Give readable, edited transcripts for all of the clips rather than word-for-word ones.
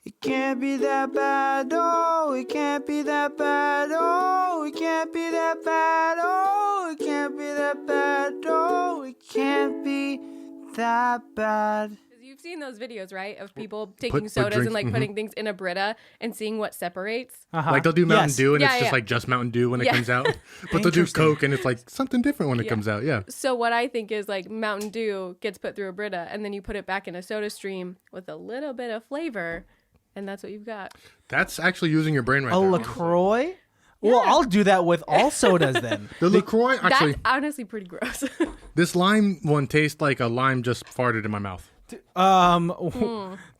It can't be that bad, oh, it can't be that bad, oh, it can't be that bad, oh, it can't be that bad, oh, it can't be that bad. You've seen those videos, right? Of people taking sodas and like putting things in a Brita and seeing what separates. Like they'll do Mountain Dew and it's just like Mountain Dew when it comes out. But they'll do Coke and it's like something different when it comes out. Yeah. So what I think is like Mountain Dew gets put through a Brita and then you put it back in a soda stream with a little bit of flavor. And that's what you've got. That's actually using your brain right there. LaCroix? Yeah. Well, I'll do that with all sodas then. The LaCroix, actually. That's honestly pretty gross. This lime one tastes like a lime just farted in my mouth.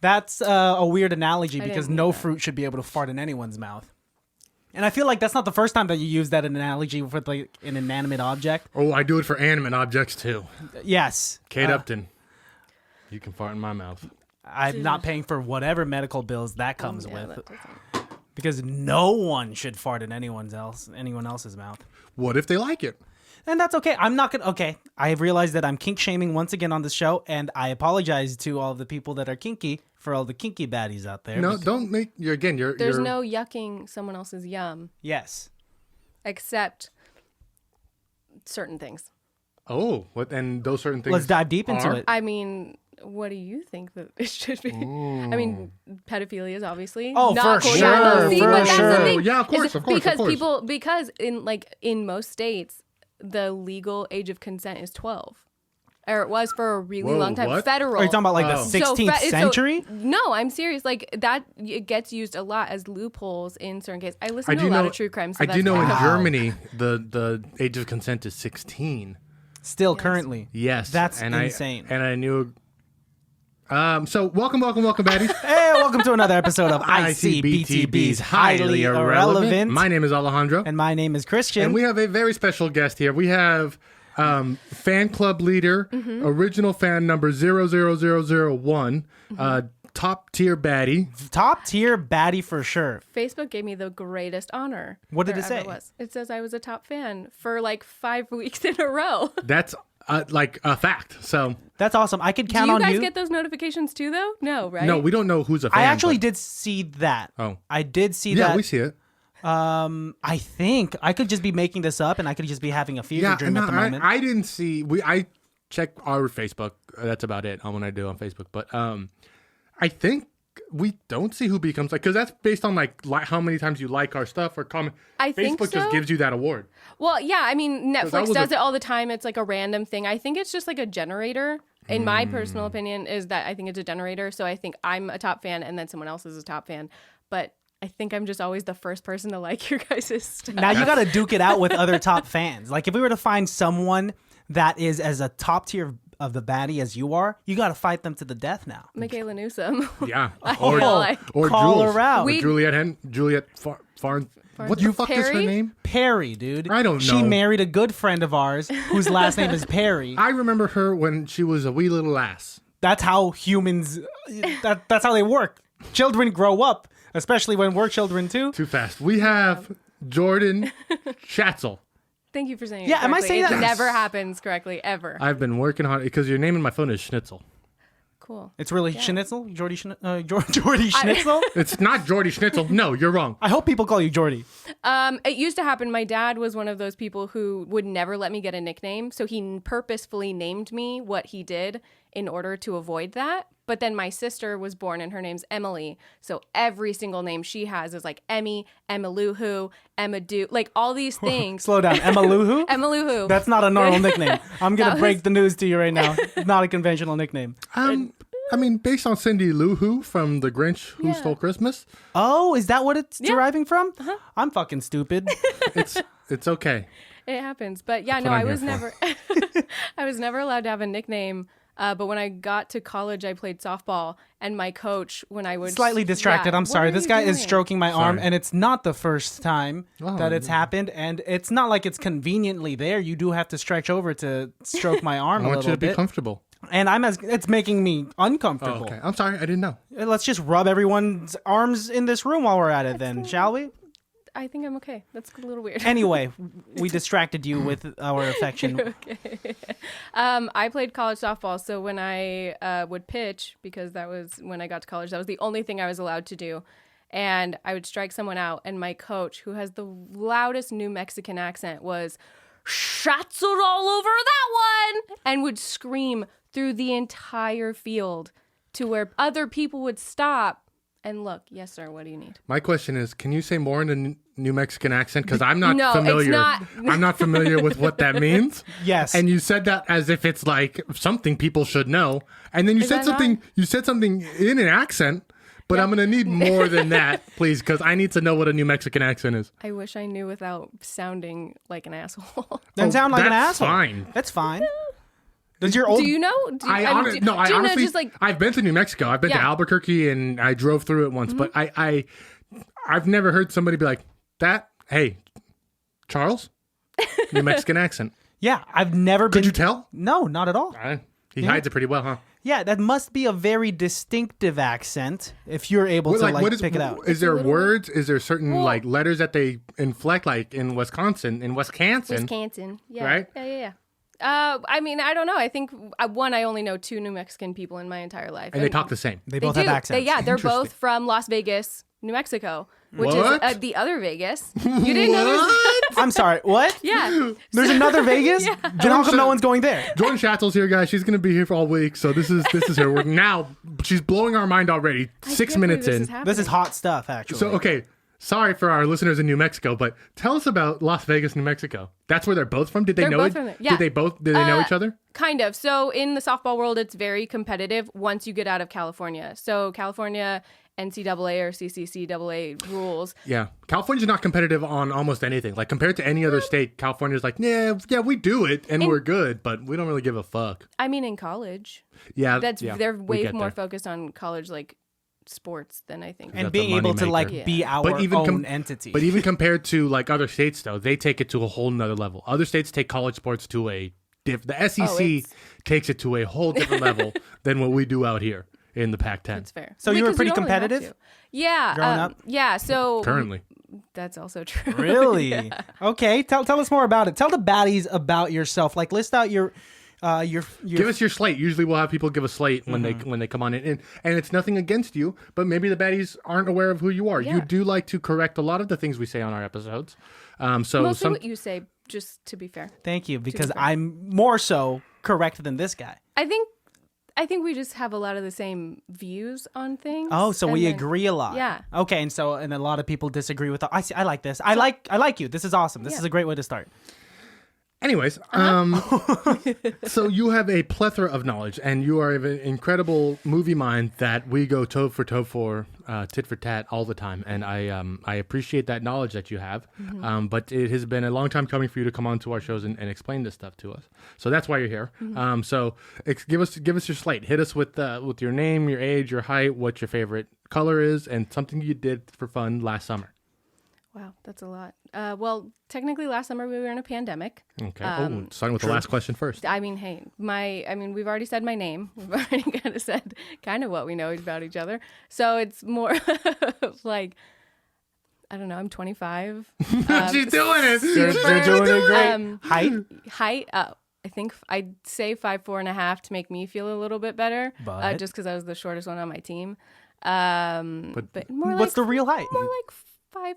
That's a weird analogy because no fruit should be able to fart in anyone's mouth. And I feel like that's not the first time that you use that analogy with like an inanimate object. Oh, I do it for animate objects too. Yes. Kate Upton. You can fart in my mouth. I'm not paying for whatever medical bills that comes with. Because no one should fart in anyone else's mouth. What if they like it? And that's okay. I'm not gonna. Okay, I have realized that I'm kink shaming once again on this show, and I apologize to all the people that are kinky for all the kinky baddies out there. No, don't make you're. There's no yucking someone else's yum. Yes. Except certain things. Oh, what? And those certain things. Let's dive deep into it. I mean, what do you think that it should be? Ooh. I mean, pedophilia is obviously not for sure. But that's the thing. Yeah, of course. Because in most states, the legal age of consent is 12. Or it was for a really long time. What? Federal. Are you talking about like the 16th century? No, I'm serious. Like that, it gets used a lot as loopholes in certain cases. I listen to a lot of true crime. So I do know in Germany, the age of consent is 16. Still currently. Yes. That's insane. I knew. So welcome, baddies. Hey, welcome to another episode of ICBTB's Highly Irrelevant. My name is Alejandro. And my name is Christian. And we have a very special guest here. We have fan club leader, original fan number 00001, top tier baddie. Top tier baddie for sure. Facebook gave me the greatest honor. What did it say? It says I was a top fan for like 5 weeks in a row. That's like a fact. So that's awesome. I could count on you. Do you guys get those notifications too, though? No, right? No, we don't know who's a fan. I actually did see that. Oh, I did see that. Yeah, we see it. I think I could just be making this up, and I could just be having a fever dream at the moment. I didn't see. I check our Facebook. That's about it on what I do on Facebook. But I think we don't see who becomes like, because that's based on like how many times you like our stuff or comment. I think Facebook just gives you that award. Well, yeah, I mean Netflix does it all the time. It's like a random thing. I think it's just like a generator. In my personal opinion, is that I think it's a generator. So I think I'm a top fan, and then someone else is a top fan. But I think I'm just always the first person to like your guys' stuff. Now you got to duke it out with other top fans. Like if we were to find someone that is as a top tier of the baddie as you are, you got to fight them to the death now. Michaela Newsom. Yeah. Or call Jules. her out. Or Juliet Farn. What the fuck is her name? Perry, dude. I don't know. She married a good friend of ours whose last name is Perry. I remember her when she was a wee little ass. That's how humans, that's how they work. Children grow up, especially when we're children too. Too fast. We have Jordan Schatzel. Thank you for saying it. Yeah, am I saying that? It never happens correctly, ever. I've been working hard because your name in my phone is Schnitzel. Cool. It's really Schnitzel? Jordy Schnitzel? It's not Jordy Schnitzel. No, you're wrong. I hope people call you Jordy. It used to happen. My dad was one of those people who would never let me get a nickname. So he purposefully named me what he did in order to avoid that. But then my sister was born and her name's Emily. So every single name she has is like Emmy, Emaluhu, Emadu, like all these things. Slow down. Emaluhu? Emaluhu. That's not a normal nickname. I'm going to break the news to you right now. It's not a conventional nickname. I mean, based on Cindy Lou Who from The Grinch Who Stole Christmas. Oh, is that what it's deriving from? Uh-huh. I'm fucking stupid. It's okay. It happens. But yeah, no, I was never I was never allowed to have a nickname. But when I got to college, I played softball, and my coach, when I would... Slightly distracted. I'm sorry. This guy is stroking my arm, and it's not the first time that it's happened, and it's not like it's conveniently there. You do have to stretch over to stroke my arm a little bit. I want you to be comfortable. And it's making me uncomfortable. Oh, okay. I'm sorry. I didn't know. Let's just rub everyone's arms in this room while we're at it then, shall we? I think I'm okay. That's a little weird. Anyway, we distracted you with our affection. Okay. I played college softball, so when I would pitch, because that was when I got to college, that was the only thing I was allowed to do. And I would strike someone out, and my coach, who has the loudest New Mexican accent, was Schatzel all over that one, and would scream through the entire field to where other people would stop and look. Yes, sir. What do you need? My question is, can you say more in a New Mexican accent? Because I'm not No, familiar. it's not. I'm not familiar with what that means. Yes. And you said that as if it's like something people should know. And then you said that something. not? You said something in an accent. But I'm going to need more than that, please, because I need to know what a New Mexican accent is. I wish I knew without sounding like an asshole. Doesn't sound like an that's asshole. fine. That's fine. Does your old Do you know? I honestly, just like I've been to New Mexico. I've been to Yeah. Albuquerque, and I drove through it once. But I've never heard somebody be like that. Hey, Charles, New Mexican accent. Yeah, I've never been. Could you tell? No, not at all. He hides it pretty well, huh? Yeah, that must be a very distinctive accent if you're able to what is, pick it out. Is there words? Is there certain like letters that they inflect, like in Wisconsin? Wisconsin. Yeah. Right? Yeah. I mean, I don't know. I think I only know 2 New Mexican people in my entire life. And they talk the same. They They both do. have accents. They're both from Las Vegas, New Mexico, which What? is the other Vegas. You didn't know there's I'm sorry, what? Yeah. There's another Vegas? Yeah. Then how come no one's going there? Jordan Schatzel's here, guys. She's gonna be here for all week, so this is her. We're now she's blowing our mind already. 6 minutes in. This is hot stuff, actually. So okay, sorry for our listeners in New Mexico, but tell us about Las Vegas, New Mexico. That's where they're both from. Did they They're know both it? from there. Yeah. Did they know each other? Kind of. So in the softball world, it's very competitive once you get out of California. So California NCAA or CCCAA rules. Yeah, California's not competitive on almost anything. Like compared to any other state, California's like, yeah, we do it and we're good, but we don't really give a fuck. I mean, in college, Yeah, they're we way get more there. focused on college like sports than I think. and That's a being able to moneymaker. be our But even own entity. But even compared to like other states, though, they take it to a whole nother level. Other states take college sports to a the SEC takes it to a whole different level than what we do out here in the Pac-10. That's fair. So you were Because pretty don't really have competitive? to. Yeah. Growing up? Yeah. So Currently, that's also true. Really? Okay, tell us more about it. Tell the baddies about yourself. Like list out your give us your slate. Usually, we'll have people give a slate when they come on in, and it's nothing against you, but maybe the baddies aren't aware of who you are. Yeah. You do like to correct a lot of the things we say on our episodes. So Mostly some what you say, just to be fair. Thank you, because I'm more so correct than this guy. I think we just have a lot of the same views on things. Oh, so and we then- agree a lot. Yeah. Okay, and a lot of people disagree with. I see. I like this. I like you. This is awesome. This Yeah. is a great way to start. Anyways, so you have a plethora of knowledge, and you are an incredible movie mind that we go toe for toe for, tit for tat all the time, and I appreciate that knowledge that you have. But it has been a long time coming for you to come on to our shows and explain this stuff to us. So that's why you're here. So give us your slate. Hit us with your name, your age, your height, what your favorite color is, and something you did for fun last summer. Wow, that's a lot. Well, technically, last summer we were in a pandemic. Okay. Starting with the last question first. I mean, hey, we've already said my name. We've already kind of said kind of what we know about each other. So it's more like, I don't know, I'm 25. She's doing it. They're doing it great. Height, I think I'd say 5'4.5" to make me feel a little bit better. But? Just because I was the shortest one on my team. But more What's like, the real height? More like 5'3".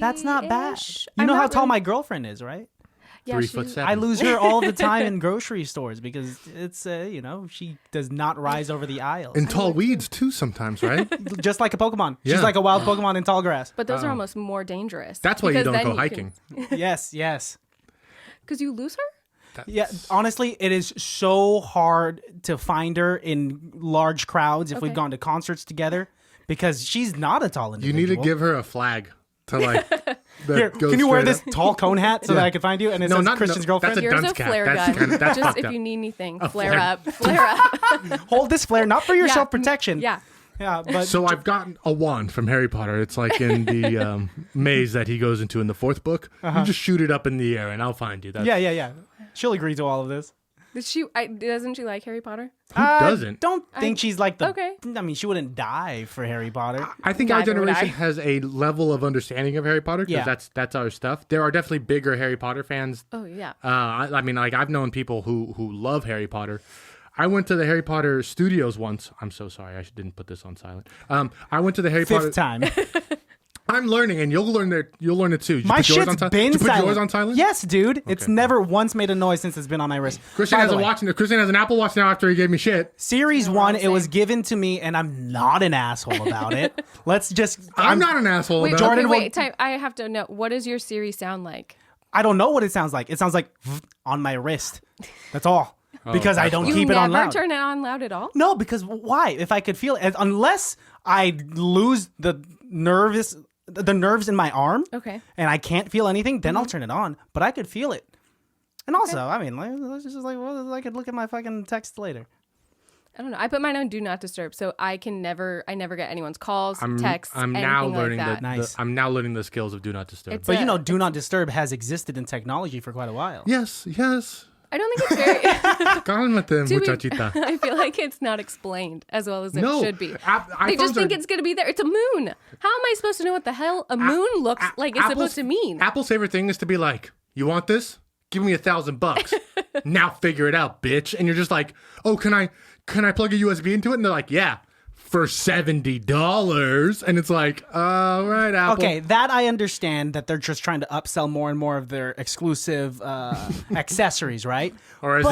That's not bad. You know how tall my girlfriend is, right? Yeah, 3'7". I lose her all the time in grocery stores because it's she does not rise over the aisles. And tall weeds too sometimes, right? Just like a Pokemon. Yeah. She's like a wild Pokemon in tall grass. But those are almost more dangerous. That's why you because don't then go can- hiking. Yes. Because you lose her? Yeah, honestly, it is so hard to find her in large crowds if we've Okay. gone to concerts together because she's not a tall You individual. need to give her a flag to like. Here, goes can you wear straight this up. tall cone hat so that I can find you? And it says Christian's girlfriend. that's a Here's dunce a cap. flare That's gun. that's Just fucked if up. you need anything, flare. flare up. Flare up. Hold this flare, not for your Yeah. self-protection. Yeah. Yeah, but So I've gotten a wand from Harry Potter. It's like in the maze that he goes into in the fourth book. You just shoot it up in the air, and I'll find you. That's, yeah. She'll agree to all of this. Doesn't she like Harry Potter? Who doesn't? Don't think she's like the. Okay. I mean, she wouldn't die for Harry Potter. I think our Neither would generation I. has a level of understanding of Harry Potter because Yeah. that's our stuff. There are definitely bigger Harry Potter fans. Oh yeah. I mean, like I've known people who love Harry Potter. I went to the Harry Potter studios once. I'm so sorry, I didn't put this on silent. I went to the Harry Potter. Fifth time. I'm learning, and you'll learn it. You'll learn it too. Did you My put yours shit's on silent? been Did you put silent. yours on silent? Yes, dude. It's never once made a noise since it's been on my wrist. Christian By has the a way, watch. Christian has an Apple Watch now after he gave me shit. Series 1, it was given to me, and I'm not an asshole about it. Let's just. I'm not an asshole. Wait, about Jordan it. will- wait. Time. I have to know. What does your Siri sound like? I don't know what it sounds like. It sounds like on my wrist. That's all. Because I that's don't why. You keep it on never loud. turn it on loud at all. No, because why? If I could feel it, unless I lose the nerves in my arm, Okay. and I can't feel anything, then I'll turn it on. But I could feel it. And also, I mean, let's just like, well, I could look at my fucking text later. I don't know. I put mine on Do Not Disturb, so I never get anyone's calls, texts, I'm anything now like learning that. Nice. I'm now learning the skills of Do Not Disturb. It's But a- you know, Do Not Disturb has existed in technology for quite a while. Yes. I don't think it's very. Cálmate, To be- muchachita. I feel like it's not explained as well as it No, should be. They iPhones just think are- it's going to be there. It's a moon. How am I supposed to know what the hell a moon looks like it's supposed to mean? Apple's favorite thing is to be like, "You want this? Give me $1,000. Now figure it out, bitch." And you're just like, "Oh, can I plug a USB into it?" And they're like, "Yeah, for $70." And it's like, "All right, Apple." Okay, that I understand that they're just trying to upsell more and more of their exclusive accessories, right? Or as But-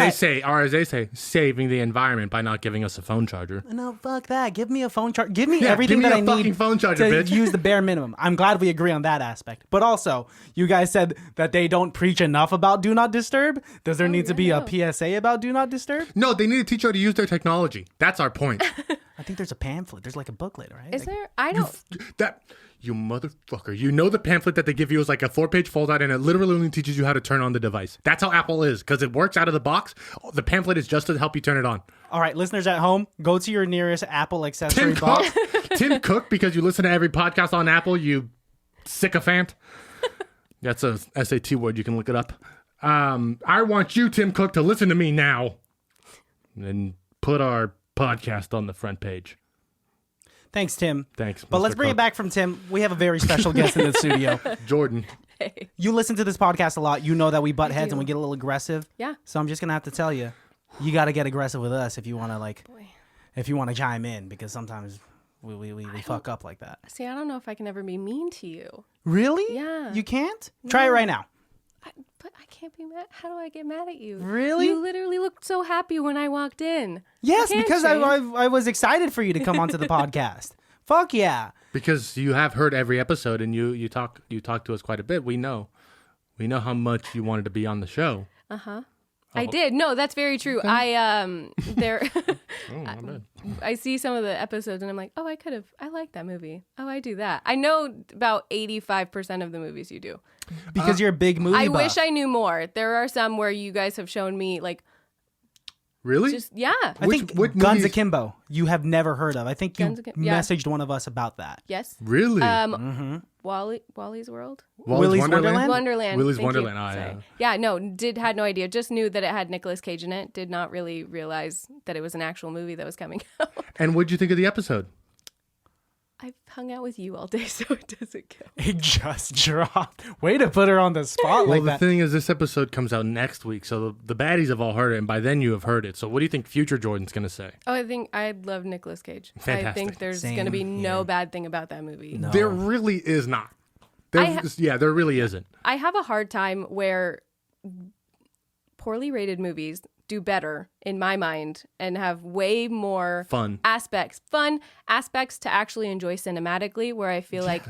they say, saving the environment by not giving us a phone charger. No, fuck that. Give me a phone charger. Give me Yeah, everything give me that a I fucking need phone charger, to bitch. use the bare minimum. I'm glad we agree on that aspect. But also, you guys said that they don't preach enough about Do Not Disturb. Does there need to be a PSA about Do Not Disturb? No, they need to teach you how to use their technology. That's our point. I think there's a pamphlet. There's like a booklet, right? Is there? I don't. You motherfucker. You know the pamphlet that they give you is like a 4-page foldout and it literally only teaches you how to turn on the device. That's how Apple is because it works out of the box. The pamphlet is just to help you turn it on. All right, listeners at home, go to your nearest Apple accessory Tim box. Cook, Tim Cook, because you listen to every podcast on Apple, you sycophant. That's a SAT word. You can look it up. I want you, Tim Cook, to listen to me now and put our podcast on the front page. Thanks, Tim. Thanks, But Mr. let's bring Cook. it back from Tim. We have a very special guest in the studio. Jordan. You listen to this podcast a lot. You know that we butt heads and we get a little aggressive. Yeah. So I'm just gonna have to tell you, you got to get aggressive with us if you want to if you want to chime in, because sometimes we fuck up like that. See, I don't know if I can ever be mean to you. Really? Yeah. You can't? Try it right now. But I can't be mad. How do I get mad at you? Really? You literally looked so happy when I walked in. Yes, can't, because Shane. I was excited for you to come onto the podcast. Fuck yeah. Because you have heard every episode and you talk to us quite a bit. We know how much you wanted to be on the show. I did. No, that's very true. There. Oh, not bad. I see some of the episodes and I'm like, oh, I like that movie. Oh, I do that. I know about 85% of the movies you do. Because you're a big movie I buff. wish I knew more. There are some where you guys have shown me like Really? just yeah. I think what Guns movies- Akimbo you have never heard of. I think you Guns Akimbo, yeah. messaged one of us about that. Yes. Really? Wally's World. Willy's Wonderland? Wonderland. Willy's Thank you. Wonderland. Sorry. Yeah, no, had no idea. Just knew that it had Nicolas Cage in it. Did not really realize that it was an actual movie that was coming out. And what'd you think of the episode? I've hung out with you all day, so it doesn't count. It just dropped. Way to put her on the spot Well, like the that. thing is, this episode comes out next week, so the baddies have all heard it, and by then you have heard it. So what do you think future Jordan's going to say? Oh, I think I love Nicolas Cage. I Fantastic. think there's Same going to be no here. bad thing about that movie. No. There really is not. I There really isn't. I have a hard time where poorly rated movies do better in my mind and have way more Fun aspects to actually enjoy cinematically, where I feel like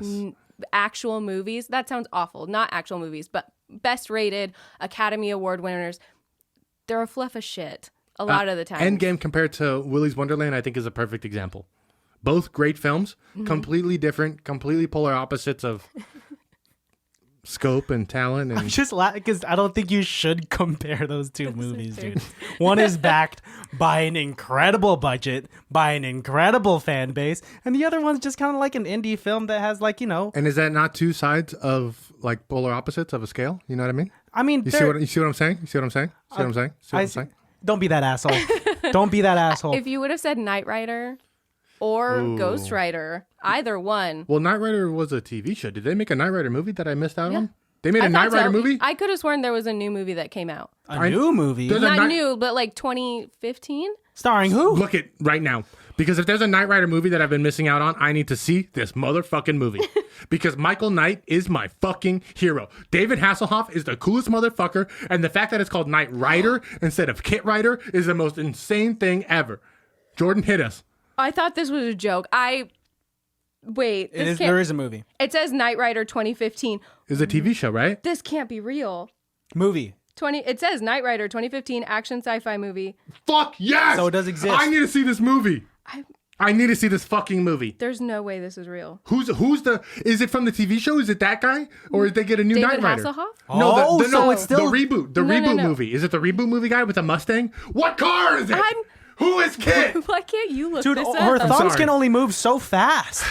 actual movies, that sounds awful, not actual movies, but best rated Academy Award winners, they're a fluff of shit a lot of the time. Endgame compared to Willy's Wonderland, I think, is a perfect example. Both great films, completely different, completely polar opposites of scope and talent. And Just because I don't think you should compare those two movies, dude. One is backed by an incredible budget, by an incredible fan base, and the other one's just kind of like an indie film that has and is that not two sides of like polar opposites of a scale? You know what I mean? I mean, You see what I'm saying? You see what I'm saying? See what I'm saying? See what I'm saying? Don't be that asshole. Don't be that asshole. If you would have said Knight Rider or Ghost Rider, either one. Well, Knight Rider was a TV show. Did they make a Knight Rider movie that I missed out Yeah. on? They made a Knight Rider movie? I could have sworn there was a new movie that came out. A new movie? There's a Not new, but like 2015. Starring who? Look it right now. Because if there's a Knight Rider movie that I've been missing out on, I need to see this motherfucking movie. Because Michael Knight is my fucking hero. David Hasselhoff is the coolest motherfucker. And the fact that it's called Knight Rider instead of Kit Rider is the most insane thing ever. Jordan, hit us. I thought this was a joke. Wait. There is a movie. It says Knight Rider 2015. It's a TV show, right? This can't be real. Movie. It says Knight Rider 2015 action sci-fi movie. Fuck yes! So it does exist. I need to see this movie. I need to see this fucking movie. There's no way this is real. Is it from the TV show? Is it that guy? Or did they get a new David Knight Rider? Hasselhoff? No, so it's still... the reboot. The No, reboot no. movie. Is it the reboot movie guy with the Mustang? What car is it? Who is Kit? Why can't you look Dude, this her up? thumbs sorry. can only move so fast.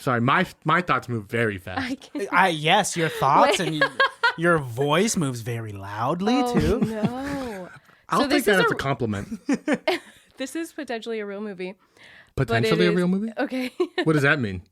Sorry, my thoughts move very fast. I can't. Yes, your thoughts and your voice moves very loudly, too. No. I'll so take this that is as a compliment. This is potentially a real movie. Potentially a is- real movie? Okay. What does that mean?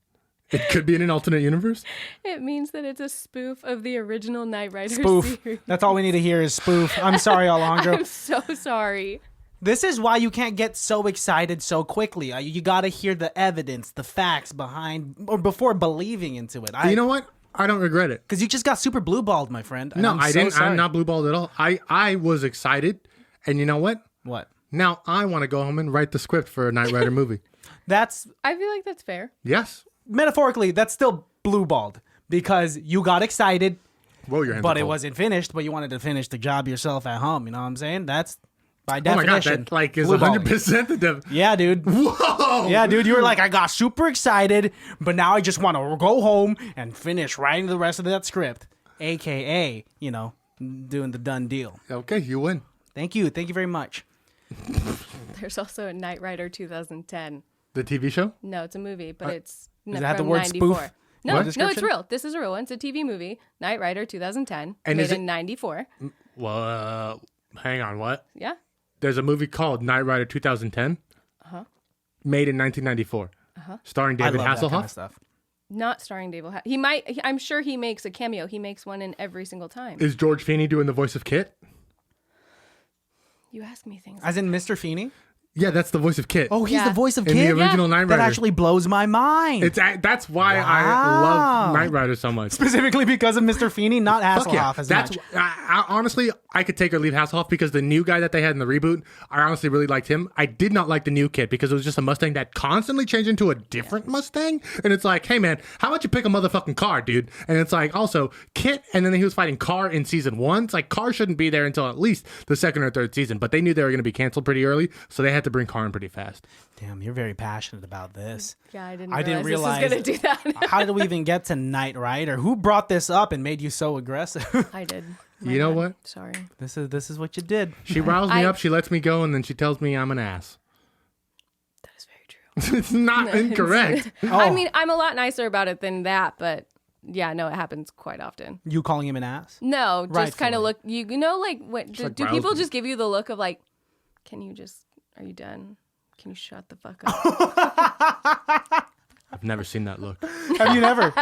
It could be in an alternate universe? It means that it's a spoof of the original Knight Rider Spoof. series. That's all we need to hear is spoof. I'm sorry, Alejandro. I'm so sorry. This is why you can't get so excited so quickly. You got to hear the evidence, the facts behind, or before believing into it. You know what? I don't regret it. Because you just got super blue-balled, my friend. and No, I'm I so didn't. sorry. I'm not blue-balled at all. I was excited. And you know what? What? Now I want to go home and write the script for a Knight Rider movie. That's, I feel like that's fair. Yes. metaphorically, that's still blue-balled. Because you got excited, Whoa, your hands but are it cold. wasn't finished, but you wanted to finish the job yourself at home. You know what I'm saying? That's, by Oh my definition, god, that like is blue-balling. 100% the def. Yeah, dude. Whoa! Yeah, dude, you were like, I got super excited, but now I just want to go home and finish writing the rest of that script, aka, doing the done deal. Okay, you win. Thank you. Thank you very much. There's also a Knight Rider 2010. The TV show? No, it's a movie, but it's Does it have the from word 94. spoof? No, What? no, it's Description? real. This is a real one. It's a TV movie, Knight Rider 2010, And made is it- in 94. Well, hang on, what? Yeah. There's a movie called Knight Rider 2010. Made in 1994. Starring I David love that Hasselhoff. kind of stuff. Not starring David. I'm sure he makes a cameo. He makes one in every single time. Is George Feeney doing the voice of Kit? You ask me things. As in Mr. Feeney? Yeah, that's the voice of Kit. Oh, he's Yeah. the voice of in Kid? the original Knight Rider. That actually blows my mind. That's why I Wow. love Knight Rider so much. Specifically because of Mr. Feeney, not Fuck yeah. Hasselhoff as That's much. honestly, I could take or leave Hasselhoff because the new guy that they had in the reboot, I honestly really liked him. I did not like the new Kit because it was just a Mustang that constantly changed into a different Mustang. And it's like, hey man, how about you pick a motherfucking car, dude? And it's like also Kit, and then he was fighting Car in season 1. It's like Car shouldn't be there until at least the second or third season, but they knew they were going to be canceled pretty early, so they had to bring Car in pretty fast. Damn, you're very passionate about this. Yeah, I didn't didn't realize this was going to do that. How did we even get to Knight Rider? Who brought this up and made you so aggressive? I did. You know what? Sorry. This is what you did. She riles me up, she lets me go, and then she tells me I'm an ass. That is very true. It's not incorrect. I mean, I'm a lot nicer about it than that, but yeah, no, it happens quite often. You calling him an ass? No, just kind of Rightfully. look. You know, like what? Do like people roused. just give you the look of like, can you just? Are you done? Can you shut the fuck up? I've never seen that look. Have you never?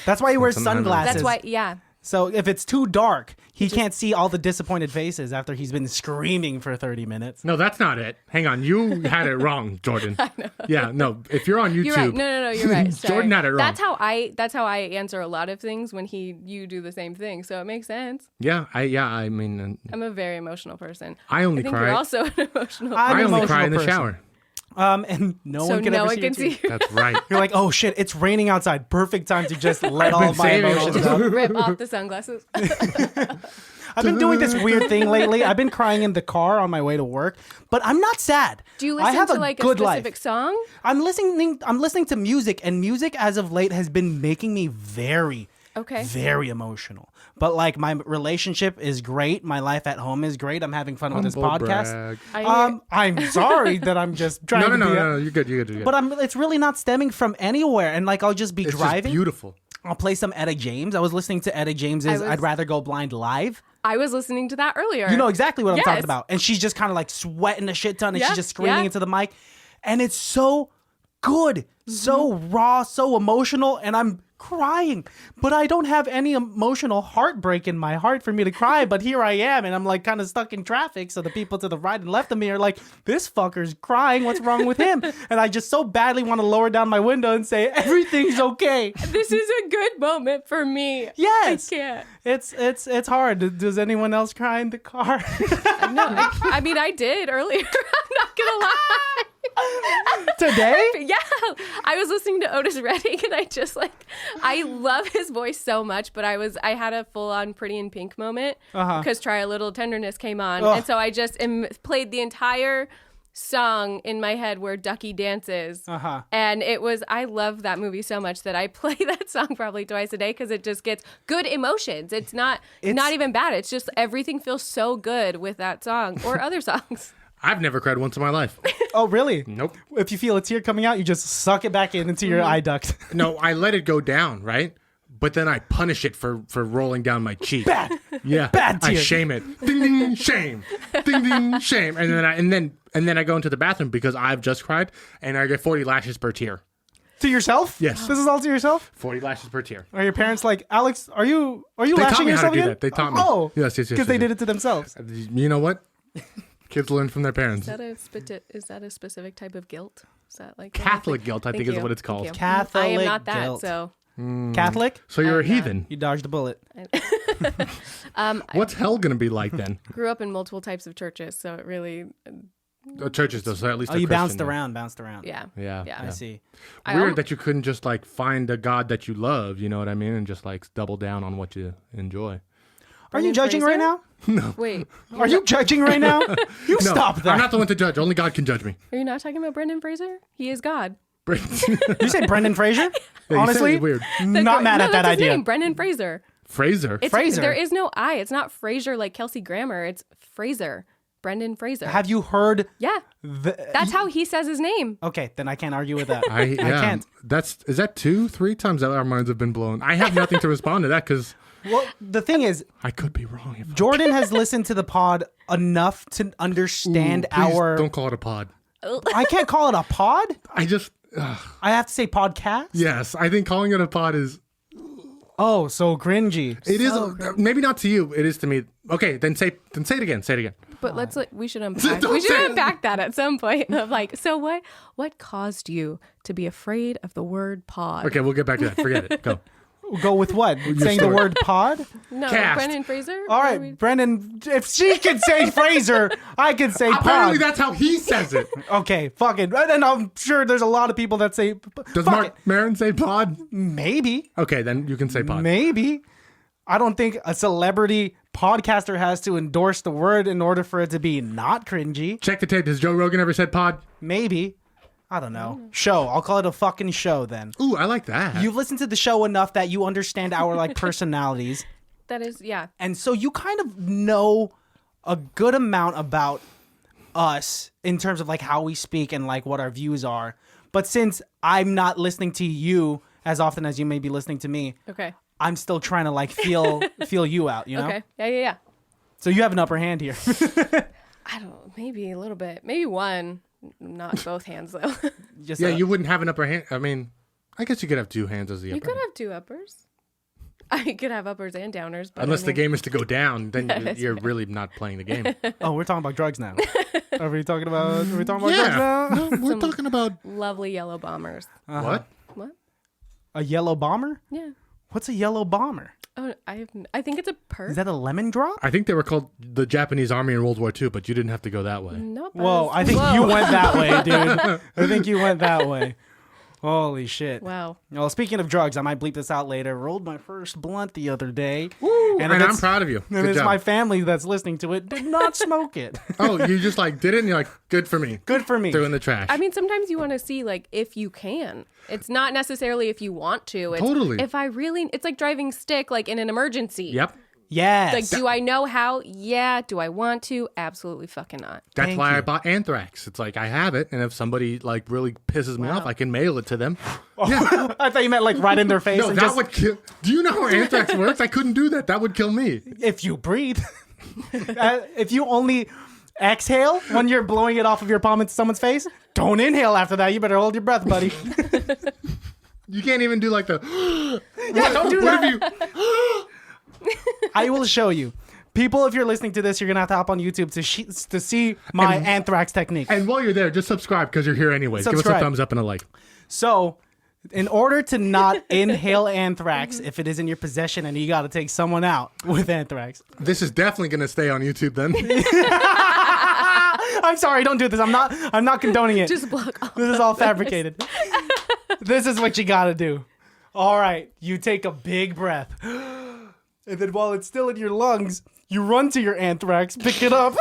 That's why he wears Something I don't know. sunglasses. That's why. Yeah. So if it's too dark, he can't see all the disappointed faces after he's been screaming for 30 minutes. No, that's not it. Hang on, you had it wrong, Jordan. I know. Yeah, no. If you're on YouTube, You're right. No, you're right. Sorry. Jordan had it wrong. That's how I answer a lot of things when you do the same thing. So it makes sense. I mean, I'm a very emotional person. I only I think cry. you're also an emotional. I'm I an only emotional cry in the person. shower. And no so one can no ever one see can it too. see you. That's right. You're like, oh shit, it's raining outside. Perfect time to just let all been of my saving all emotions the- out. Rip off the sunglasses. I've been doing this weird thing lately. I've been crying in the car on my way to work, but I'm not sad. Do you I listen have to like a good specific life. song? I'm listening to music, and music as of late has been making me very emotional. But like my relationship is great. My life at home is great. I'm having fun with this Humble podcast. brag. I'm sorry that I'm just trying to be No, you're good. You're good. But it's really not stemming from anywhere. And like I'll just be It's driving. just beautiful. I'll play some Etta James. I was listening to Etta James's I was- I'd Rather Go Blind live. I was listening to that earlier. You know exactly what I'm talking Yes. about. And she's just kind of like sweating a shit ton and Yeah, she's just screaming yeah. into the mic. And it's so good, so raw, so emotional. And I'm crying, but I don't have any emotional heartbreak in my heart for me to cry. But here I am, and I'm like kind of stuck in traffic. So the people to the right and left of me are like, this fucker's crying. What's wrong with him? And I just so badly want to lower down my window and say, everything's okay. This is a good moment for me. Yes. I can't. It's hard. Does anyone else cry in the car? No, I mean, I did earlier. I'm not going to lie. Today? Yeah, I was listening to Otis Redding, and I love his voice so much, but I had a full-on Pretty in Pink moment because Try a Little Tenderness came on, and so I just played the entire song in my head where Ducky dances, and I love that movie so much that I play that song probably twice a day because it just gets good emotions. It's not even bad. It's just everything feels so good with that song or other songs. I've never cried once in my life. Oh, really? Nope. If you feel a tear coming out, you just suck it back into your eye duct. No, I let it go down, right? But then I punish it for rolling down my cheek. Bad. Yeah. Bad I tear. shame it. Ding ding shame. Ding ding shame. And then I go into the bathroom because I've just cried and I get 40 lashes per tear. To yourself? Yes. This is all to yourself? 40 lashes per tear. Are your parents like, Alex, are you They taught lashing me how yourself to do again? that. They taught me. Oh. Yes. Because they did it to themselves. You know what? Kids learn from their parents. Is that a specific type of guilt? Is that like Catholic guilt, I Thank think is you. what it's called. Thank you. Catholic I am not that, guilt. so Catholic? So you're a I'm not. heathen. You dodged a bullet. What's hell going to be like then? grew up in multiple types of churches, so it really, Churches though, so at least Oh, they're you Christian bounced around. yeah. Yeah. Yeah. I see. Weird that you couldn't just like find a God that you love, you know what I mean? And just like double down on what you enjoy. Are you Brendan judging right Fraser? now? Wait, Are you judging right now? You No, stop that. I'm not the one to judge. Only God can judge me. are you not talking about Brendan Fraser? He is God. You say Brendan Fraser? you said Honestly, it weird. not mad no, at that that's his idea. name, Brendan Fraser. Fraser. Fraser. There is no I. It's not Fraser like Kelsey Grammer. It's Fraser. Brendan Fraser. Have you heard? Yeah, that's how he says his name. Okay, then I can't argue with that. I can't. Is that 2-3 times that our minds have been blown? I have nothing to respond to that because Well, the thing is, I could be wrong. If Jordan has listened to the pod enough to understand Please our. don't call it a pod. I can't call it a pod. I just I have to say podcast. yes. I think calling it a pod is Oh, so cringy. it is maybe not to you. It is to me. Okay, then say it again. Say it again. But we should unpack. Don't We say should it. unpack that at some point. Of like, so what caused you to be afraid of the word pod? Okay, we'll get back to that. Forget it. Go. Go with what? Saying the story. word pod? No, Cast. Brendan Fraser. All What are right, we- Brendan. If she can say Fraser, I can say Apparently, pod. that's how he says it. Okay, fuck it. And I'm sure there's a lot of people that say. Does fuck Mark it. Maron say pod? Maybe. Okay, then you can say pod. Maybe. I don't think a celebrity podcaster has to endorse the word in order for it to be not cringy. Check the tape. Has Joe Rogan ever said pod? Maybe. I don't know. Show. I'll call it a fucking show then. Ooh, I like that. You've listened to the show enough that you understand our like personalities. That is, yeah. And so you kind of know a good amount about us in terms of like how we speak and like what our views are. But since I'm not listening to you as often as you may be listening to me, Okay. I'm still trying to like feel you out, you know? Okay. Yeah. So you have an upper hand here. I don't. Maybe a little bit. Maybe one. Not both hands though. Just, yeah, you wouldn't have an upper hand. I mean, I guess you could have two hands as the upper You could hand. have two uppers. I could have uppers and downers, but Unless I the mean, game is to go down, then that's you're really not playing the game. Oh, we're talking about drugs now. Are we talking about drugs yeah. now? No, we're talking about lovely yellow bombers. what? What? A yellow bomber? Yeah. What's a yellow bomber? Oh, I think it's a perk. Is that a lemon drop? I think they were called the Japanese Army in World War II, but you didn't have to go that way. Nope. Whoa, I think you went that way, dude. I think you went that way. Holy shit. Wow. Well, speaking of drugs, I might bleep this out later. Rolled my first blunt the other day. And I'm proud of you. And Good it's job. my family that's listening to it. Did not smoke it. Oh, you just like did it and you're like, good for me. Good for me. Throw in the trash. I mean, sometimes you want to see like if you can. It's not necessarily if you want to. It's Totally. If I really, it's like driving stick, like in an emergency. Yep. Yes. Like, do I know how? Yeah. Do I want to? Absolutely fucking not. That's Thank why I you. bought anthrax. It's like I have it, and if somebody like really pisses me off, I can mail it to them. I thought you meant like right in their face. No, and that just, would kill. Do you know how anthrax works? I couldn't do that. That would kill me. if you breathe. If you only exhale when you're blowing it off of your palm into someone's face, don't inhale after that. You better hold your breath, buddy. You can't even do like the. Yeah, don't do What that. if you? I will show you. People, if you're listening to this, you're going to have to hop on YouTube to see my anthrax technique. And while you're there, just subscribe because you're here anyways. Give us a Subscribe. thumbs up and a like. So, in order to not inhale anthrax, if it is in your possession and you got to take someone out with anthrax. This is definitely going to stay on YouTube then. I'm sorry, don't do this. I'm not condoning it. Just block off. This is all fabricated. This is what you got to do. All right, you take a big breath. And then while it's still in your lungs, you run to your anthrax, pick it up.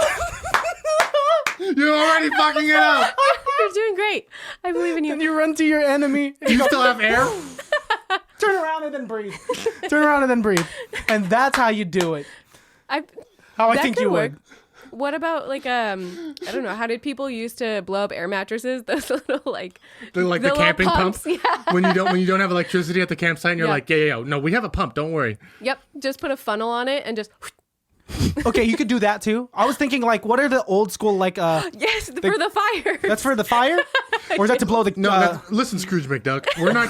You're already fucking it up. You're doing great. I believe in And you. you run to your enemy. Do you still have air? Turn around and then breathe. Turn around and then breathe. And that's how you do it. How I that think could you work. would. What about like I don't know, how did people used to blow up air mattresses? Those little like They're like the little camping pump. pumps. Yeah. When you don't have electricity at the campsite and you're Yeah. like, yeah. No, we have a pump. Don't worry. Yep. Just put a funnel on it and just Okay, you could do that too. I was thinking like, what are the old school like? yes, for the fire. That's for the fire, or is that to blow the? No, listen, Scrooge McDuck. We're not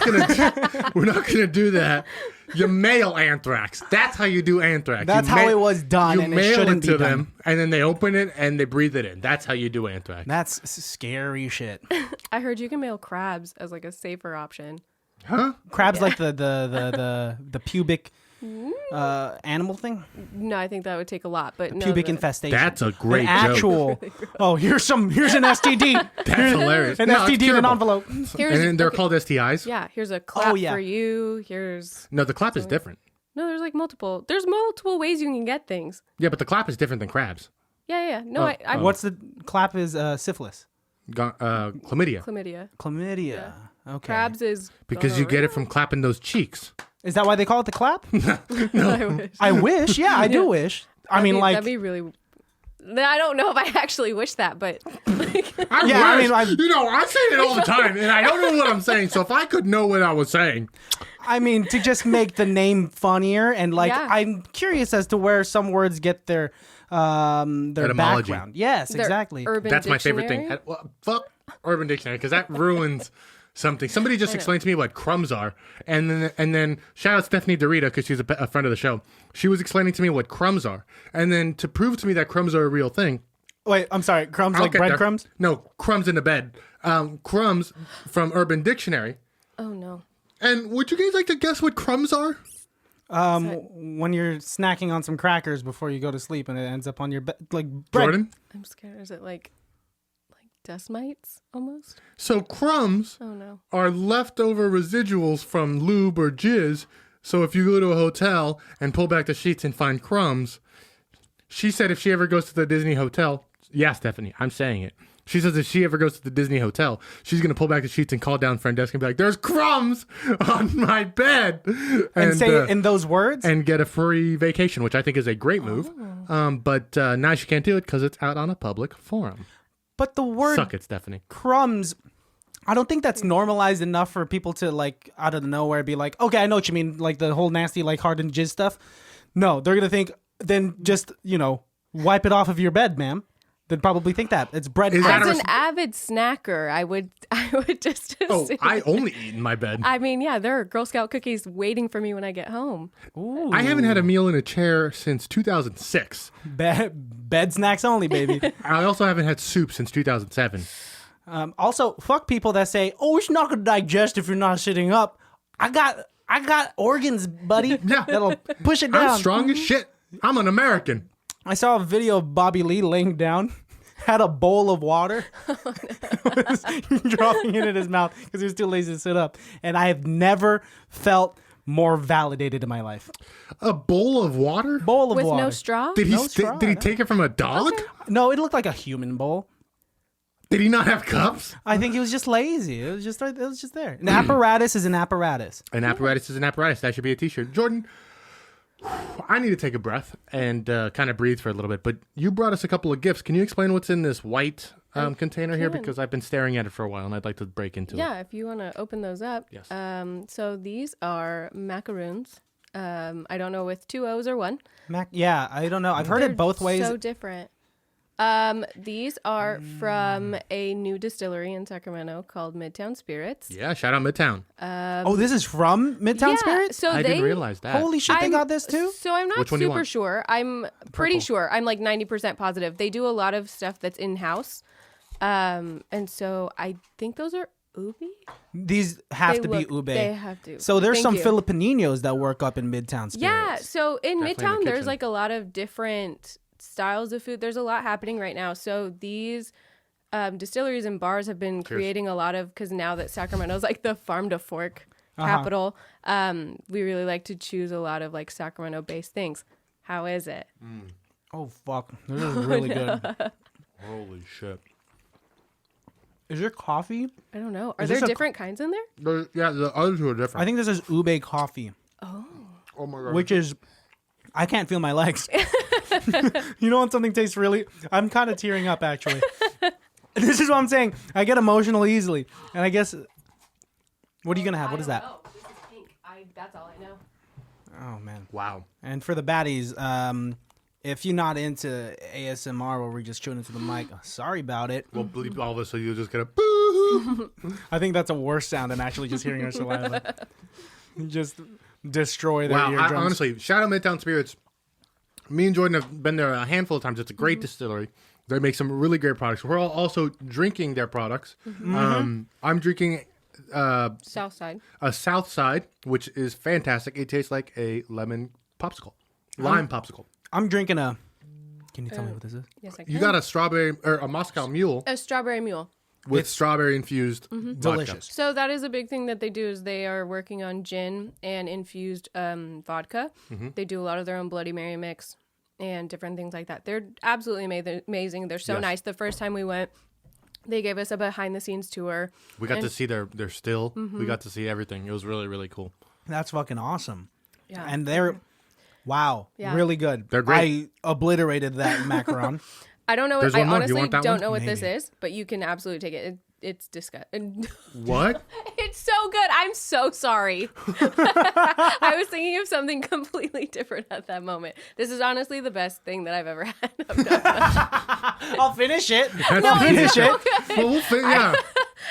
gonna do that. You mail anthrax. That's how you do anthrax. That's You how it was done, You and it mail shouldn't it to be done. them, and then they open it and they breathe it in. That's how you do anthrax. That's scary shit. I heard you can mail crabs as like a safer option. Huh? Crabs like the pubic animal thing, No, I think that would take a lot, but no. pubic the- infestation. That's a great an joke. actual. Here's an STD. That's hilarious. An No, it's STD in an curable. envelope. Here's, And then they're okay, called STIs. Yeah, here's a clap yeah. for you. Here's No, the clap is different. no, there's like multiple. There's multiple ways you can get things. Yeah, but the clap is different than crabs. Yeah. No, I What's the clap? Is syphilis, Chlamydia. chlamydia. chlamydia. Okay. Crabs is Because you get it from clapping those cheeks. Is that why they call it the clap? I wish. I wish. Yeah, I do wish. I mean, like, that'd be really. I don't know if I actually wish that, but like, I mean, I say it all the time, and I don't know what I'm saying. So if I could know what I was saying, to just make the name funnier, and like, Yeah. I'm curious as to where some words get their Etymology. background. Yes, they're exactly. Urban that's my favorite thing. Dictionary. Well, fuck Urban Dictionary, because that ruins something. Somebody just explained to me what crumbs are, and then shout out Stephanie Dorita because she's a friend of the show. She was explaining to me what crumbs are, and then to prove to me that crumbs are a real thing. Wait, I'm sorry. Crumbs I'll like get there. breadcrumbs? No, crumbs in the bed. Crumbs from Urban Dictionary. Oh no. And would you guys like to guess what crumbs are? When you're snacking on some crackers before you go to sleep, and it ends up on your bed, like bread. Jordan? I'm scared. Is it like dust mites almost? So crumbs Oh no. are leftover residuals from lube or jizz. So if you go to a hotel and pull back the sheets and find crumbs, she said if she ever goes to the Disney hotel, yeah, Stephanie, I'm saying it. She says if she ever goes to the Disney hotel, she's going to pull back the sheets and call down front desk and be like, there's crumbs on my bed. And say it in those words? And get a free vacation, which I think is a great move. But now she can't do it because it's out on a public forum. But the word Suck it, Stephanie. crumbs, I don't think that's normalized enough for people to, like, out of nowhere be like, okay, I know what you mean, like the whole nasty, like, hardened jizz stuff. No, they're going to think, then just, wipe it off of your bed, ma'am. They'd probably think that. It's bread. Is that As a an res- avid snacker, I would just Oh, assume. I only eat in my bed. I mean, yeah, there are Girl Scout cookies waiting for me when I get home. Ooh. I haven't had a meal in a chair since 2006. Bed snacks only, baby. I also haven't had soup since 2007. Also, fuck people that say, "Oh, it's not gonna digest if you're not sitting up." I got organs, buddy. Yeah. That'll push it down. I'm strong as shit. I'm an American. I saw a video of Bobby Lee laying down, had a bowl of water, was dropping it in his mouth because he was too lazy to sit up, and I have never felt more validated in my life. A bowl of water? Bowl of With water. no straw? Did he No straw, did he no. take it from a dog? No, it looked like a human bowl. Did he not have cups? I think he was just lazy. It was just there. An apparatus is an apparatus. An apparatus is an apparatus. That should be a t-shirt. Jordan, I need to take a breath and kind of breathe for a little bit. But you brought us a couple of gifts. Can you explain what's in this white container here? Because I've been staring at it for a while and I'd like to break into it. Yeah, if you want to open those up. Yes. So these are macaroons. I don't know with 2 O's or 1. Yeah, I don't know. I've heard it both ways. So different. These are from a new distillery in Sacramento called Midtown Spirits. Yeah, shout out Midtown. This is from Midtown Spirits? So I didn't realize that. Holy shit, they got this too? So I'm not Which one do you super want? sure. I'm pretty sure. I'm like 90% positive. They do a lot of stuff that's in-house. And so I think those are ube. These have to be ube. They have to. So there's Thank some you. Filipinos that work up in Midtown Spirits. Yeah, so in Definitely in the Midtown, there's kitchen. like a lot of different styles of food. There's a lot happening right now. So these distilleries and bars have been creating a lot of, because now that Sacramento's like the farm to fork capital, we really like to choose a lot of like Sacramento-based things. How is it? Oh, fuck. This is really good. Holy shit. Is there coffee? I don't know. Are Is there this a- different kinds in there? Yeah, the other two are different. I think this is ube coffee, oh my God. which is, I can't feel my legs. You know when something tastes really, I'm kind of tearing up actually. This is what I'm saying. I get emotional easily. And I guess, what are you going to have? What is that? Oh, this is pink. That's all I know. Oh, man. Wow. And for the baddies, if you're not into ASMR where we're just chewing into the mic, sorry about it. We'll bleep all of us so you'll just get a boo. I think that's a worse sound than actually just hearing our saliva. Just destroy their Wow, eardrums. honestly, shout out Midtown Spirits. Me and Jordan have been there a handful of times. It's a great distillery. They make some really great products. We're all also drinking their products. I'm drinking Southside. a Southside, which is fantastic. It tastes like a lemon popsicle, lime popsicle. I'm drinking a... Can you tell me what this is? Yes, I can. You got a strawberry or a Moscow Mule a strawberry mule. with strawberry infused vodka. Delicious. So that is a big thing that they do is they are working on gin and infused vodka. They do a lot of their own Bloody Mary mix and different things like that. They're absolutely amazing. They're so Yes. nice. The first time we went, they gave us a behind the scenes tour. We got to see their still. We got to see everything. It was really, really cool. That's fucking awesome. Yeah. And they're... Wow. Yeah. Really good. They're great. I obliterated that macaron. I don't know. There's I one more. You honestly want that don't one? know what Maybe. this is, but you can absolutely take it. It's disgusting. What? It's so good. I'm so sorry. I was thinking of something completely different at that moment. This is honestly the best thing that I've ever had. I'm not gonna- I'll finish it. No, I'll finish it. Well, we'll yeah.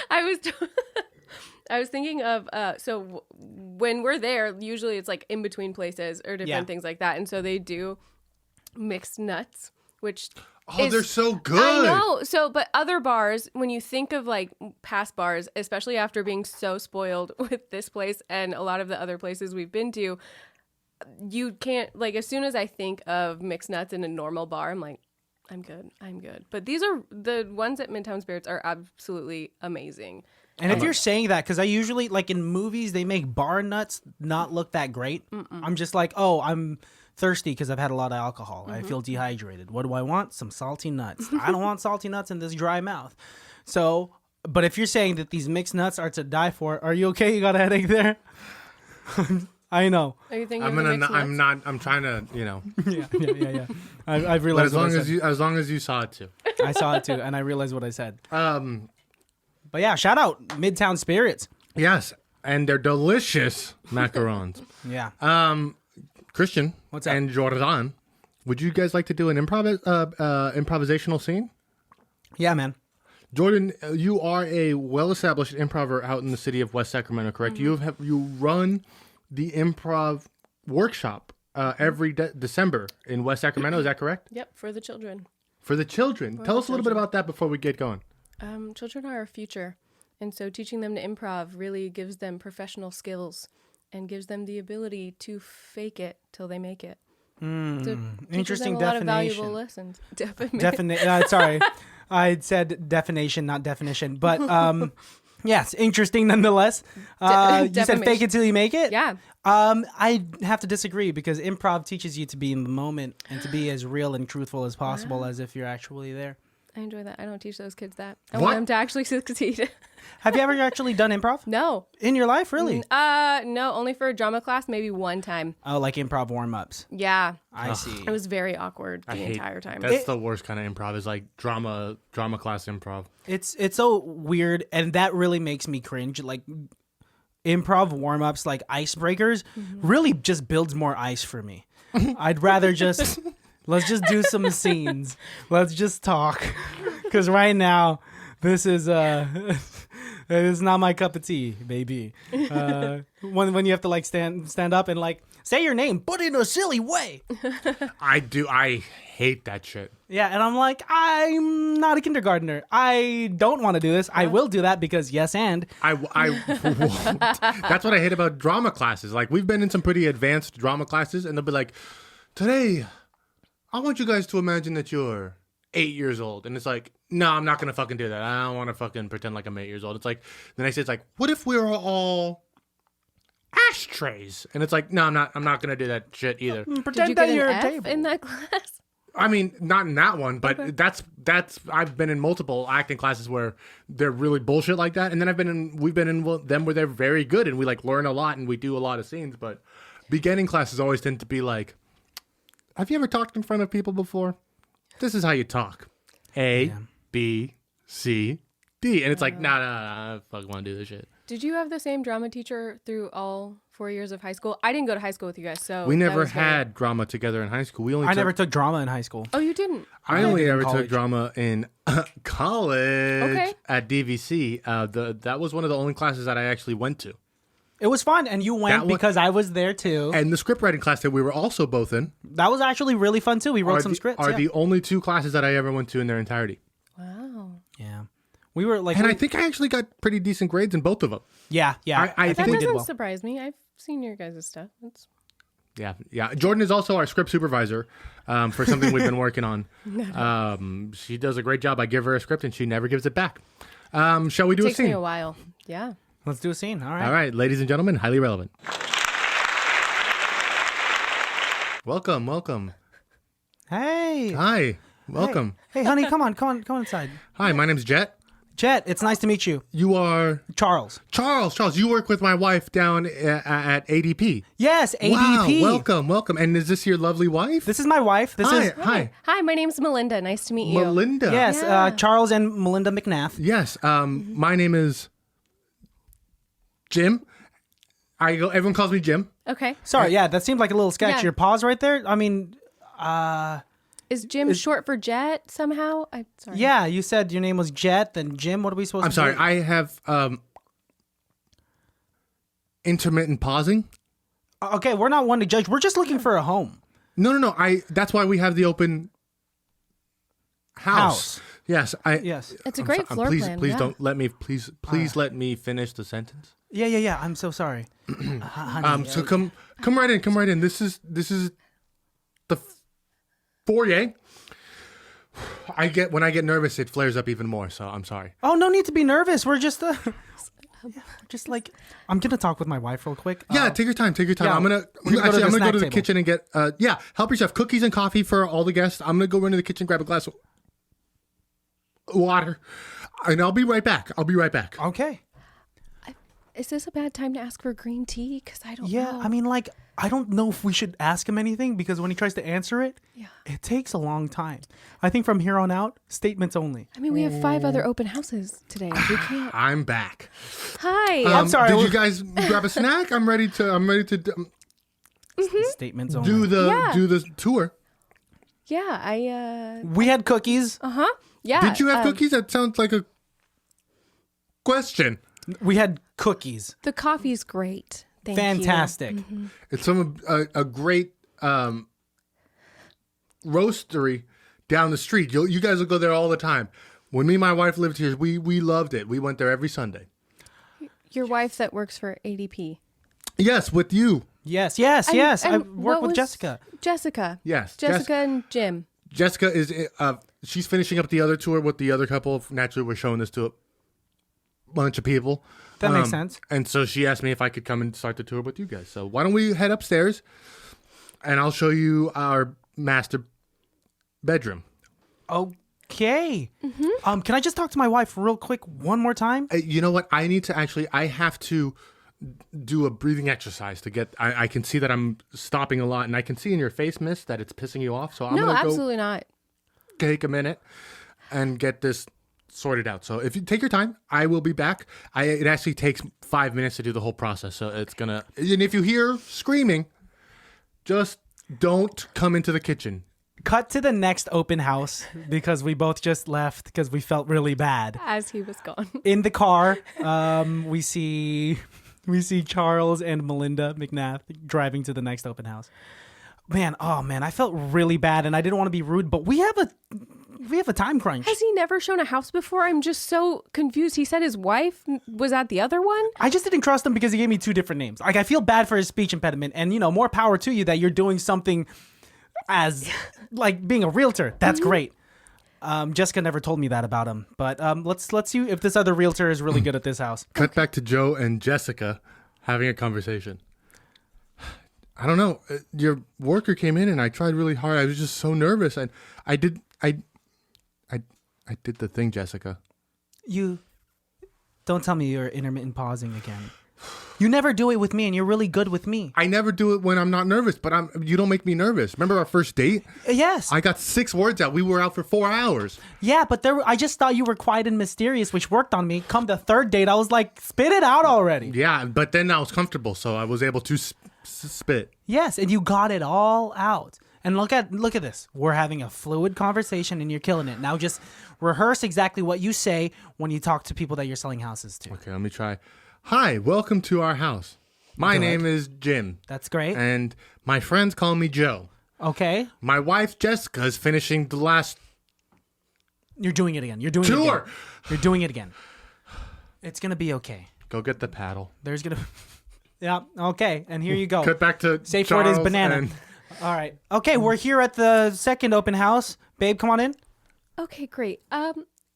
I was thinking of when we're there, usually it's like in between places or different Yeah. things like that, and so they do mixed nuts, which They're so good. I know. So, but other bars, when you think of like past bars, especially after being so spoiled with this place and a lot of the other places we've been to, you can't like as soon as I think of mixed nuts in a normal bar, I'm like, I'm good. But these are the ones at Midtown Spirits are absolutely amazing. And if you're saying that, because I usually, like in movies, they make bar nuts not look that great. I'm just like, oh, I'm thirsty because I've had a lot of alcohol. I feel dehydrated. What do I want? Some salty nuts. I don't want salty nuts in this dry mouth. So, but if you're saying that these mixed nuts are to die for, are you okay? You got a headache there? I know. Are you thinking I'm of the gonna. mixed I'm nuts? not. I'm trying to. Yeah. I've But realized. as long as you saw it too. I saw it too, and I realized what I said. But yeah, shout out Midtown Spirits. Yes, and they're delicious macarons. Yeah. Christian, What's up? and Jordan, would you guys like to do an improvisational scene? Yeah, man. Jordan, you are a well-established improver out in the city of West Sacramento, correct? You run the improv workshop every December in West Sacramento. Is that correct? Yep, for the children. For the children. Tell us a little bit about that before we get going. Children are our future, and so teaching them to improv really gives them professional skills and gives them the ability to fake it till they make it. So it teaches Interesting them a lot of valuable definition. lessons. Sorry, I said definition, not definition. But yes, interesting nonetheless. You said Defamation. fake it till you make it? Yeah. I have to disagree because improv teaches you to be in the moment and to be as real and truthful as possible as if you're actually there. I enjoy that. I don't teach those kids that. I What? want them to actually succeed. Have you ever actually done improv? No. In your life, really? No, only for a drama class, maybe one time. Oh, like improv warm-ups. Yeah. I see. It was very awkward the entire time. That's the worst kind of improv. Is like drama class improv. It's so weird, and that really makes me cringe. Like improv warm-ups, like icebreakers, really just builds more ice for me. I'd rather just let's just do some scenes. Let's just talk, because right now this is it's not my cup of tea, baby. When you have to like stand up and like say your name, but in a silly way. I hate that shit. Yeah, and I'm like, I'm not a kindergartner. I don't want to do this. I will do that because yes, and I won't. That's what I hate about drama classes. Like, we've been in some pretty advanced drama classes, and they'll be like, today, I want you guys to imagine that you're 8 years old. And it's like, no, I'm not going to fucking do that. I don't want to fucking pretend like I'm 8 years old. It's like, the next day it's like, what if we were all ashtrays? And it's like, no, I'm not going to do that shit either. Did pretend you that get you're an a F table. in that class? I mean, not in that one, but that's I've been in multiple acting classes where they're really bullshit like that, and then we've been in them where they're very good and we like learn a lot and we do a lot of scenes. But beginning classes always tend to be like, have you ever talked in front of people before? This is how you talk: A, B, C, D, and it's like, nah, I fucking want to do this shit. Did you have the same drama teacher through all 4 years of high school? I didn't go to high school with you guys, so We that never was very- had drama together in high school. We only I never took drama in high school. Oh, you didn't? I only in ever took college. drama in college Okay. at DVC. That was one of the only classes that I actually went to. It was fun, and you That went was- because I was there too. And the script writing class that we were also both in That was actually really fun too. We wrote some scripts. are yeah. the only two classes that I ever went to in their entirety. Wow. Yeah. We were like, And I think I actually got pretty decent grades in both of them. yeah. I That think- we did doesn't well. surprise me. I've seen your guys' stuff. Yeah. Jordan is also our script supervisor for something we've been working on. She does a great job. I give her a script and she never gives it back. Shall we do a Takes me scene? a while. Yeah. Let's do a scene. All right. All right, ladies and gentlemen, highly relevant. Welcome. Hey. Hi, welcome. Hey, honey, come on inside. Hi, my name's Jet. Jet, it's nice to meet you. You are Charles. Charles. You work with my wife down at ADP. Yes, ADP. Wow, welcome. And is this your lovely wife? This is my wife. This is Hi, Hi, my name's Melinda. Nice to meet you. Melinda. yes, Yeah. Charles and Melinda McNath. Yes. My name is Jim. Everyone calls me Jim. Okay. Sorry, yeah, that seemed like a little sketch. Yeah. Your pause right there. I mean, Is Jim short for Jet somehow? I'm sorry. yeah, you said your name was Jet, then Jim. What are we supposed I'm to sorry. do? I have intermittent pausing. Okay, we're not one to judge. We're just looking for a home. No. That's why we have the open house. Yes. Yes. It's a great floor please, plan. Please yeah. don't let me. Please let me finish the sentence. Yeah. I'm so sorry. Honey, So come right in. This is the foyer. When I get nervous, it flares up even more. So I'm sorry. Oh, no need to be nervous. We're just just like, I'm gonna talk with my wife real quick. Yeah, take your time. yeah, I'm gonna we're gonna go to the go snack to the table. kitchen and get help yourself. Cookies and coffee for all the guests. I'm gonna go into the kitchen, grab a glass of water, and I'll be right back. Okay. Is this a bad time to ask for green tea? Because I don't Yeah, know. I mean, like, I don't know if we should ask him anything because when he tries to answer it, Yeah. it takes a long time. I think from here on out, statements only. I mean, we have 5 other open houses today. We can't. I'm back. Hi. I'm sorry, Did we- you guys grab a snack? I'm ready to Statements only. do Yeah. the tour. Yeah, We had cookies. yeah. Did you have cookies? That sounds like a question. We had cookies. The coffee's great. Thank you. Fantastic. It's from a great roastery down the street. You guys will go there all the time. When me and my wife lived here, we loved it. We went there every Sunday. Your wife that works for ADP. Yes, with you. Yes. And- I and work what with was- Jessica. Jessica. Yes, Jessica and Jim. Jessica is she's finishing up the other tour with the other couple. Naturally, we're showing this to a bunch of people. That makes sense. And so she asked me if I could come and start the tour with you guys. So why don't we head upstairs, and I'll show you our master bedroom. Oh, Okay. Can I just talk to my wife real quick one more time? You know what? I have to do a breathing exercise to get, I can see that I'm stopping a lot, and I can see in your face, miss, that it's pissing you off. So I'm No, going to absolutely not. take a minute and get this sorted out. So if you take your time, I will be back. It actually takes 5 minutes to do the whole process. So it's going to, and if you hear screaming, just don't come into the kitchen. Cut to the next open house because we both just left because we felt really bad. As he was gone. In the car, we see Charles and Melinda McNath driving to the next open house. Man, I felt really bad, and I didn't want to be rude, but we have a time crunch. Has he never shown a house before? I'm just so confused. He said his wife was at the other one. I just didn't trust him because he gave me 2 different names. Like, I feel bad for his speech impediment, and more power to you that you're doing something as like being a realtor. That's great. Jessica never told me that about him, but let's see if this other realtor is really good at this house. Cut back to Joe and Jessica having a conversation. I don't know. Your worker came in and I tried really hard. I was just so nervous, and I did the thing, Jessica. You don't tell me you're intermittent pausing again. You never do it with me, and you're really good with me. I never do it when I'm not nervous, but you don't make me nervous. Remember our first date? Yes. I got 6 words out. We were out for 4 hours. Yeah, but I just thought you were quiet and mysterious, which worked on me. Come the 3rd date, I was like, spit it out already. Yeah, but then I was comfortable, so I was able to spit. Yes, and you got it all out. And look at this. We're having a fluid conversation, and you're killing it. Now just rehearse exactly what you say when you talk to people that you're selling houses to. Okay, let me try. Hi, welcome to our house. My name is Jim. That's great. And my friends call me Joe. Okay. My wife, Jessica, is finishing the last... You're doing it again. You're doing it again. Tour! You're doing it again. It's going to be okay. Go get the paddle. There's going to... Yeah, okay. And here you go. Cut back to Safe Charles word is banana. and- All right. Okay, we're here at the second open house. Babe, come on in. Okay, great.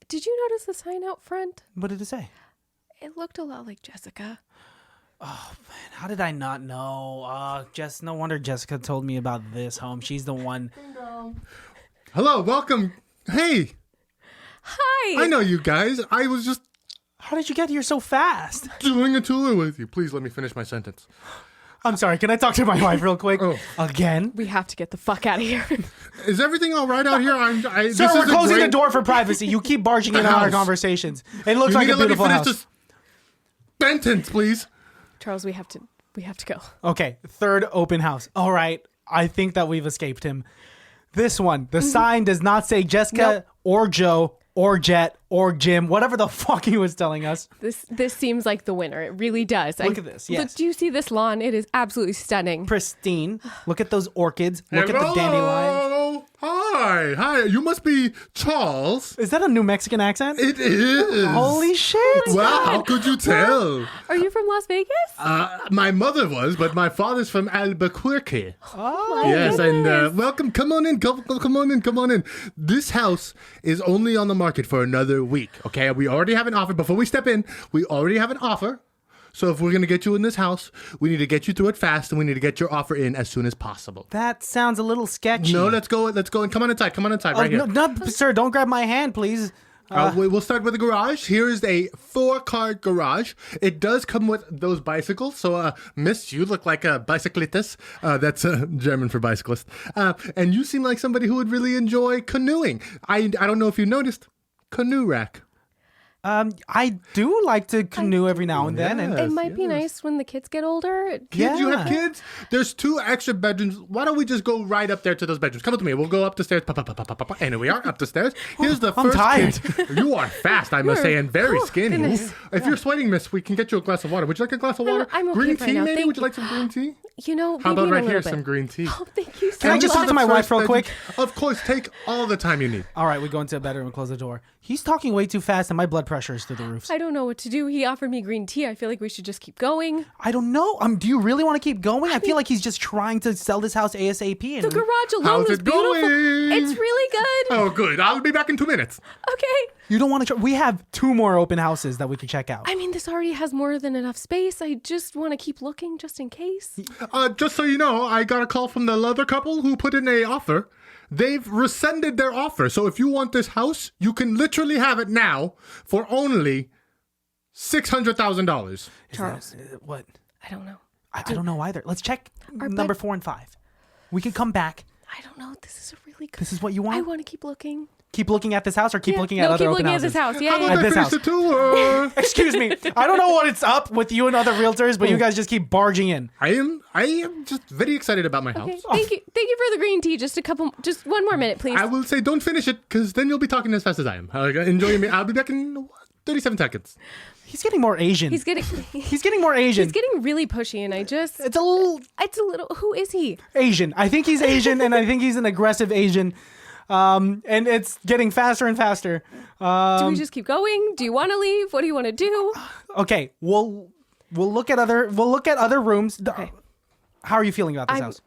Did you notice the sign out front? What did it say? It looked a lot like Jessica. How did I not know? No wonder Jessica told me about this home. She's the one. Hello, welcome. Hey, Hi. I know you guys. I was just How did you get here so fast? doing a tour with you. Please let me finish my sentence. I'm sorry. Can I talk to my wife real quick? Oh. Again? We have to get the fuck out of here. Is everything all right out here? Sir, we're closing the door for privacy. You keep barging in on our House. conversations. It looks You like need a to let me beautiful finish house. this sentence, please. Charles, we have to go. Okay, 3rd open house. All right. I think that we've escaped him. This one, the sign does not say Jessica Nope. or Joe or Jet or Jim, whatever the fuck he was telling us. This seems like the winner. It really does. Look at this, yes. Look, do you see this lawn? It is absolutely stunning. Pristine. Look at those orchids. Look at the dandelions. Hello. Hi. You must be Charles. Is that a New Mexican accent? It is. Holy shit. Wow, how could you tell? Are you from Las Vegas? My mother was, but my father's from Albuquerque. Oh, Yes, and goodness. welcome. Come on in. Come on in. This house is only on the market for another week. Okay, we already have an offer. Before we step in, we already have an offer. So if we're gonna get you in this house, we need to get you through it fast, and we need to get your offer in as soon as possible. that sounds a little sketchy. No, let's go and come on inside. Right here. No, sir, don't grab my hand, please. We'll start with the garage. Here is a 4-car garage. It does come with those bicycles. So, miss, you look like a bicyclist. That's German for bicyclist. And you seem like somebody who would really enjoy canoeing. I don't know if you noticed, canoe rack. I do like to canoe every now and then. And Yes, It might be nice when the kids get older. Kids, you have Yeah. kids? There's 2 extra bedrooms. Why don't we just go right up there to those bedrooms? Come with me. We'll go up the stairs. And here we are, up the stairs. Here's the I'm first tired. kid. You are fast, I must say, and very skinny. goodness. If you're sweating, miss, we can get you a glass of water. Would you like a glass of water? I'm okay green right tea, now. maybe? Thank Would you you. like some green tea? You know, How maybe about in a right here, little some bit. green tea? Oh, thank you so Can I much. just talk to my wife real Bedroom. quick? Of course, take all the time you need. All right, we go into a bedroom and close the door. He's talking way too fast, and my blood pressure is through the roof. I don't know what to do. He offered me green tea. I feel like we should just keep going. I don't know. Do you really want to keep going? I feel like he's just trying to sell this house ASAP. And The garage alone How's was it beautiful. going? It's really good. Oh, good. I'll be back in 2 minutes. Okay. You don't want to. We have 2 more open houses that we can check out. I mean, this already has more than enough space. I just want to keep looking just in case. Just so you know, I got a call from the other couple who put in a offer. They've rescinded their offer. So if you want this house, you can literally have it now for only $600,000. Charles. What? I don't know. I don't know either. Let's check number 4 and 5. We can come back. I don't know. This is a really good. This is what you want? I want to keep looking. Keep looking at this house or keep looking at other open houses? Keep looking at this house. How Yeah. about I this finish house. the tour? Excuse me. I don't know what it's up with you and other realtors, but you guys just keep barging in. I am just very excited about my house. Okay. Thank you for the green tea. Just one more minute, please. I will say don't finish it because then you'll be talking as fast as I am. Enjoy me. I'll be back in 37 seconds. He's getting more Asian. He's getting more Asian. He's getting really pushy, and It's a little Who is he? Asian. I think he's Asian, and I think he's an aggressive Asian. And it's getting faster and faster. Do we just keep going? Do you want to leave? What do you want to do? Okay, we'll look at other rooms. Okay. How are you feeling about this house?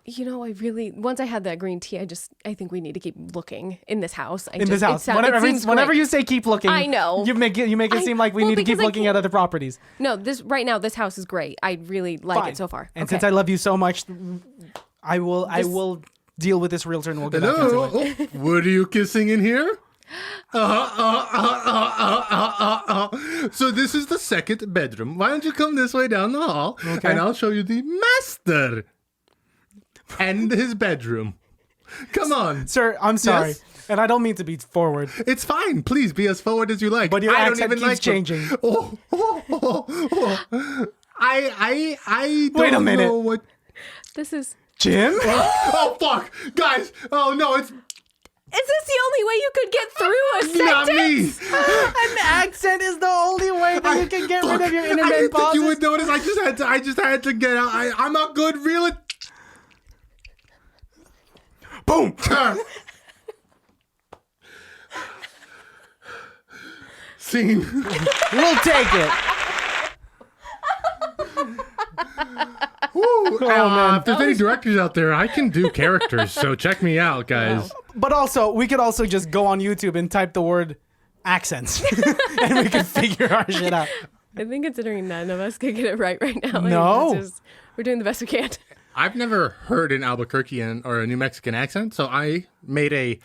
Once I had that green tea, I think we need to keep looking in this house. Whenever you say keep looking, I know. you make it seem like we need to keep looking at other properties. No, right now this house is great. I really like Fine. it so far. And since I love you so much, I will deal with this realtor and we'll get back into it. What are you kissing in here? So this is the second bedroom. Why don't you come this way down the hall and I'll show you the master and his bedroom. Come on. Sir, I'm sorry. Yes? And I don't mean to be forward. It's fine. Please be as forward as you like. But your I accent don't even keeps like changing. I don't Wait a minute. know what. This is. Jim? Oh fuck, guys! Oh no, it's Is this the only way you could get through a sentence? not me. An accent is the only way that you can get rid of your I intermittent didn't think pauses. you would notice. I just had to get out. I'm a good realtor. Boom! Scene. We'll take it. Woo. man. If there's any directors out there, I can do characters, so check me out, guys. But also, we could also just go on YouTube and type the word accents, and we can figure our shit out. I think considering none of us could get it right now. No. We're doing the best we can. I've never heard an Albuquerquean or a New Mexican accent, so I made a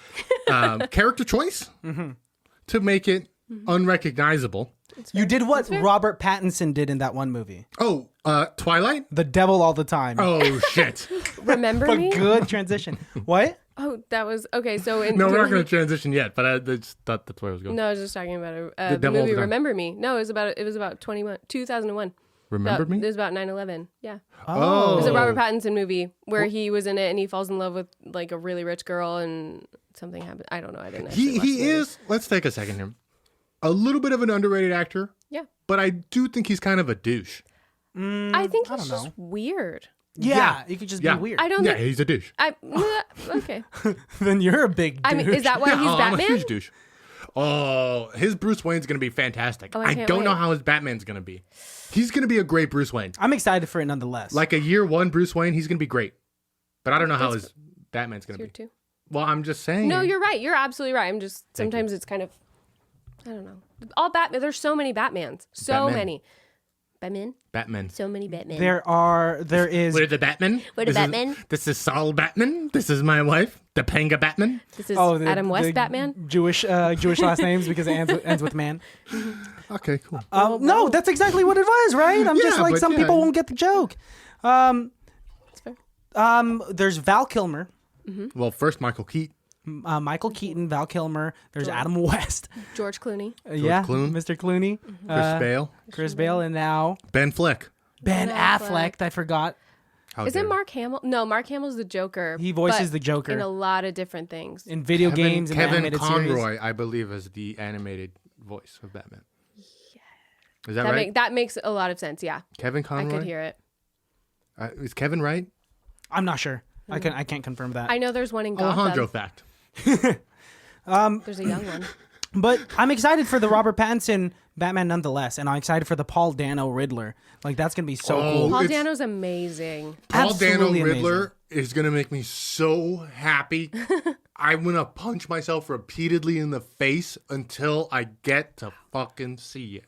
character choice to make it unrecognizable. You did what Robert Pattinson did in that one movie. Oh, Twilight? The devil all the time. Oh, shit. Remember But me? good transition. What? Oh, that was okay. So in No, we're not going to transition yet, but I just thought that's where I was going. No, I was just talking about the devil all movie the time. Remember Me. No, it was about 2001. Remember It me? was about 9/11. Yeah. Oh. It was a Robert Pattinson movie where he was in it and he falls in love with like a really rich girl and something happened. I don't know. I didn't actually watch the He movie. is, let's take a second here, a little bit of an underrated actor, Yeah. but I do think he's kind of a douche. I think I he's don't just know. weird. Yeah, you could just Yeah. be weird. I don't Yeah, think. he's a douche. Okay. Then you're a big dude. I mean, is that why he's I'm a Batman? huge douche. Oh, his Bruce Wayne's going to be fantastic. Oh, I I can't don't know wait. how his Batman's going to be. He's going to be a great Bruce Wayne. I'm excited for it nonetheless. Like a year one Bruce Wayne, he's going to be great. But I don't know how his Batman's going to Year be. two. Well, I'm just saying. No, you're right. You're absolutely right. I'm just sometimes it's kind of I don't know. All Batman. There's so many Batmans. So Batman. many. Batman. Batman. So many Batman. there is We're the Batman. We're the This is- Batman. This is Saul Batman. This is my wife, the Panga Batman. This is the- Adam West the Batman. Jewish last names because it ends with man. Okay, cool. No, that's exactly what it was, right? I'm just Yeah, like but some yeah. people won't get the joke. That's fair. There's Val Kilmer, Well, first Michael Keaton. Michael Keaton, Val Kilmer. There's Adam West. George Clooney. Yeah, Clooney. Mr. Clooney. Chris Bale. Chris Bale, and now Ben Fleck. Ben Affleck. Affleck. I forgot. How Is dare it you. Mark Hamill? No, Mark Hamill's the Joker. He voices but the Joker. in a lot of different things. In video games and Kevin animated series. Conroy, I believe, is the animated voice of Batman. Is that That, right? that makes a lot of sense. Yeah, Kevin I Conroy? could hear it. Is Kevin right? I'm not sure. I can't confirm that. I know there's one in Gotham. Alejandro fact. There's a young one. But I'm excited for the Robert Pattinson Batman nonetheless, and I'm excited for the Paul Dano Riddler. Like that's gonna be so cool. Paul Dano's amazing. Paul Dano Absolutely Riddler is gonna make me so happy. I'm gonna punch myself repeatedly in the face until I get to fucking see it.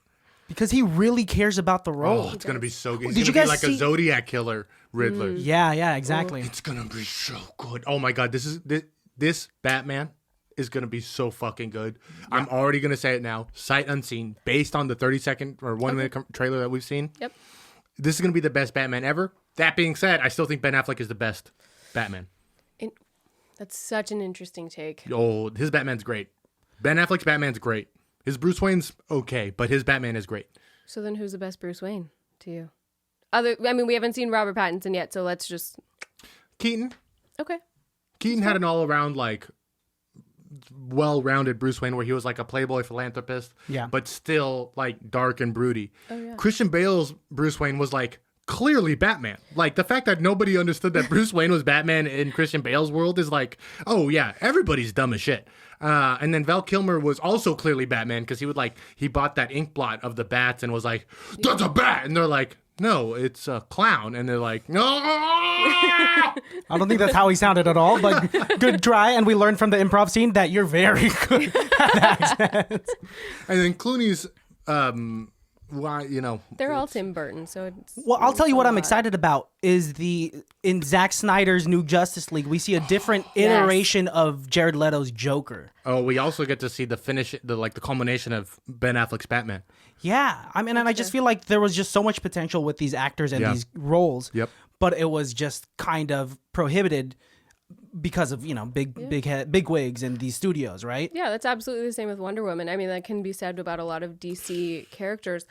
Because he really cares about the role. Oh, it's gonna be so good. Did He's you gonna be guys like see- a Zodiac killer Riddler. Yeah, exactly. It's gonna be so good. Oh my god, this Batman is gonna be so fucking good. Yeah. I'm already gonna say it now, sight unseen, based on the 30-second or 1 minute trailer that we've seen. Yep. This is gonna be the best Batman ever. That being said, I still think Ben Affleck is the best Batman. That's such an interesting take. Oh, his Batman's great. Ben Affleck's Batman's great. His Bruce Wayne's okay, but his Batman is great. So then who's the best Bruce Wayne to you? We haven't seen Robert Pattinson yet, so let's just... Keaton. Okay. Keaton had an all-around, like, well-rounded Bruce Wayne where he was like a playboy philanthropist, but still, like, dark and broody. Oh, yeah. Christian Bale's Bruce Wayne was, like, clearly Batman. Like, the fact that nobody understood that Bruce Wayne was Batman in Christian Bale's world is like, oh, yeah, everybody's dumb as shit. And then Val Kilmer was also clearly Batman because he bought that ink blot of the bats and was like, that's a bat! And they're like, no, it's a clown. And they're like, no! I don't think that's how he sounded at all, but good try. And we learned from the improv scene that you're very good at accents. And then Clooney's, They're all Tim Burton, so it's... Well, I'll tell you what I'm excited about is in Zack Snyder's new Justice League, we see a different iteration of Jared Leto's Joker. Oh, we also get to see the culmination of Ben Affleck's Batman. Yeah, I mean, and I just feel like there was just so much potential with these actors and these roles. Yep. But it was just kind of prohibited because of big wigs in these studios, right? Yeah, that's absolutely the same with Wonder Woman. I mean, that can be said about a lot of DC characters.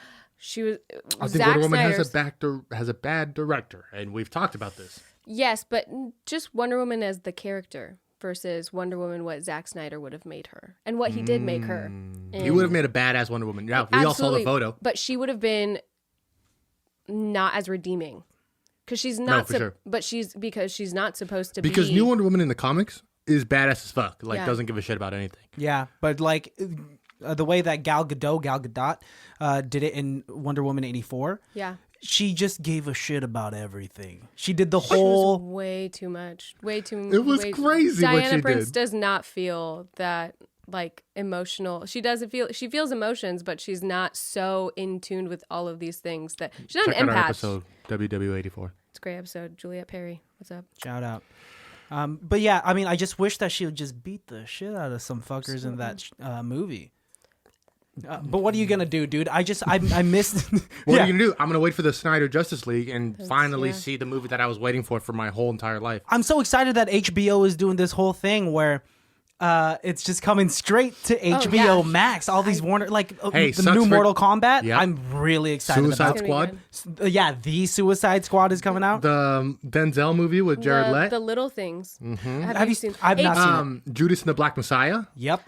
I think Wonder Woman has a bad director, and we've talked about this. Yes, but just Wonder Woman as the character versus Wonder Woman, what Zack Snyder would have made her, and what he did make her. He would have made a badass Wonder Woman. Yeah, we all saw the photo. But she would have been not as redeeming. Because she's not, sure. But because she's not supposed to be. Because New Wonder Woman in the comics is badass as fuck. Like, doesn't give a shit about anything. Yeah, but like the way that Gal Gadot did it in Wonder Woman 84. Yeah. She just gave a shit about everything. She did the whole... It was way too much. Way too... It was crazy what she Diana Prince did. does not feel that, like, emotional. She feels emotions, but she's not so in tune with all of these things that... She's not Check an out our empath. episode, WW84. It's a great episode. Juliette Perry. What's up? Shout out. But yeah, I mean, I just wish that she would just beat the shit out of some fuckers in that movie. But what are you gonna do, dude? I missed. What are you gonna do? I'm gonna wait for the Snyder Justice League and finally see the movie that I was waiting for my whole entire life. I'm so excited that HBO is doing this whole thing where it's just coming straight to HBO Max. All these Warner, the new Mortal Kombat. Yep. I'm really excited Suicide about. Squad. Yeah, the Suicide Squad is coming out. The Denzel movie with Jared Leto. The Little Things. Mm-hmm. Have you seen? I've not seen it. Judas and the Black Messiah. Yep.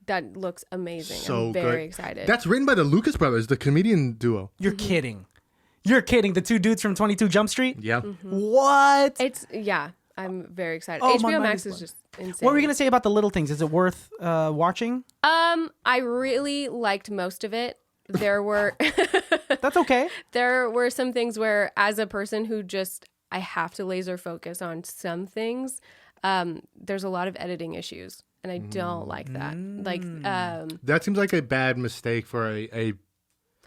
That looks amazing. So I'm very good. excited. That's written by the Lucas brothers, the comedian duo. You're kidding. You're kidding. The two dudes from 22 Jump Street. Yeah. What? I'm very excited. Oh, HBO Max is just insane. What were you gonna say about The Little Things? Is it worth watching? I really liked most of it. There were That's okay. There were some things where, as a person who I have to laser focus on some things, there's a lot of editing issues, and I don't like that. That seems like a bad mistake for a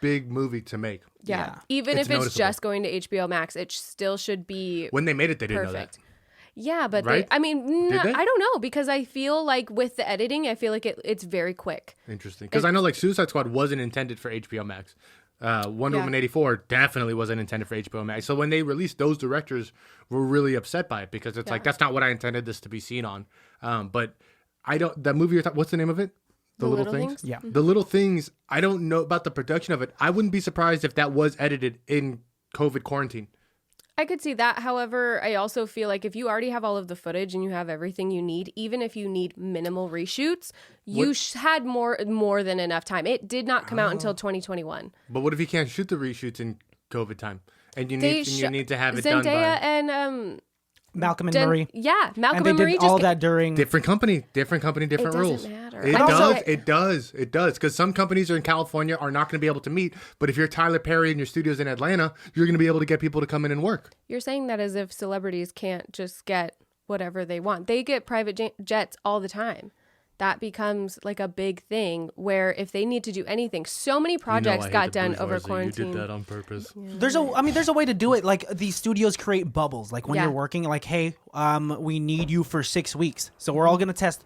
big movie to make. Yeah. Even if it's just going to HBO Max, it still should be When they made it, they didn't know that. Yeah, but right? I mean, Did they? I don't know, because I feel like with the editing, I feel like it's very quick. Interesting. Because I know like Suicide Squad wasn't intended for HBO Max. Wonder Woman 84 definitely wasn't intended for HBO Max. So when they released, those directors were really upset by it because it's like, that's not what I intended this to be seen on. But I don't, that movie, what's the name of it? The Little Things? Yeah. The Little Things, I don't know about the production of it. I wouldn't be surprised if that was edited in COVID quarantine. I could see that. However, I also feel like if you already have all of the footage and you have everything you need, even if you need minimal reshoots, you had more than enough time. It did not come out until 2021. But what if you can't shoot the reshoots in COVID time? And you need to have it done by... Zendaya and Malcolm and Marie. Yeah, Malcolm And they and Marie did just all that during. Different company, different doesn't rules. matter. It But does, also- it does, it does. Because some companies are in California are not going to be able to meet. But if you're Tyler Perry and your studio's in Atlanta, you're going to be able to get people to come in and work. You're saying that as if celebrities can't just get whatever they want. They get private jets all the time. That becomes like a big thing where if they need to do anything, so many projects got done over quarantine. You did that on purpose. There's a way to do it. Like these studios create bubbles. Like when Yeah. you're working, like, hey, we need you for 6 weeks. So we're gonna test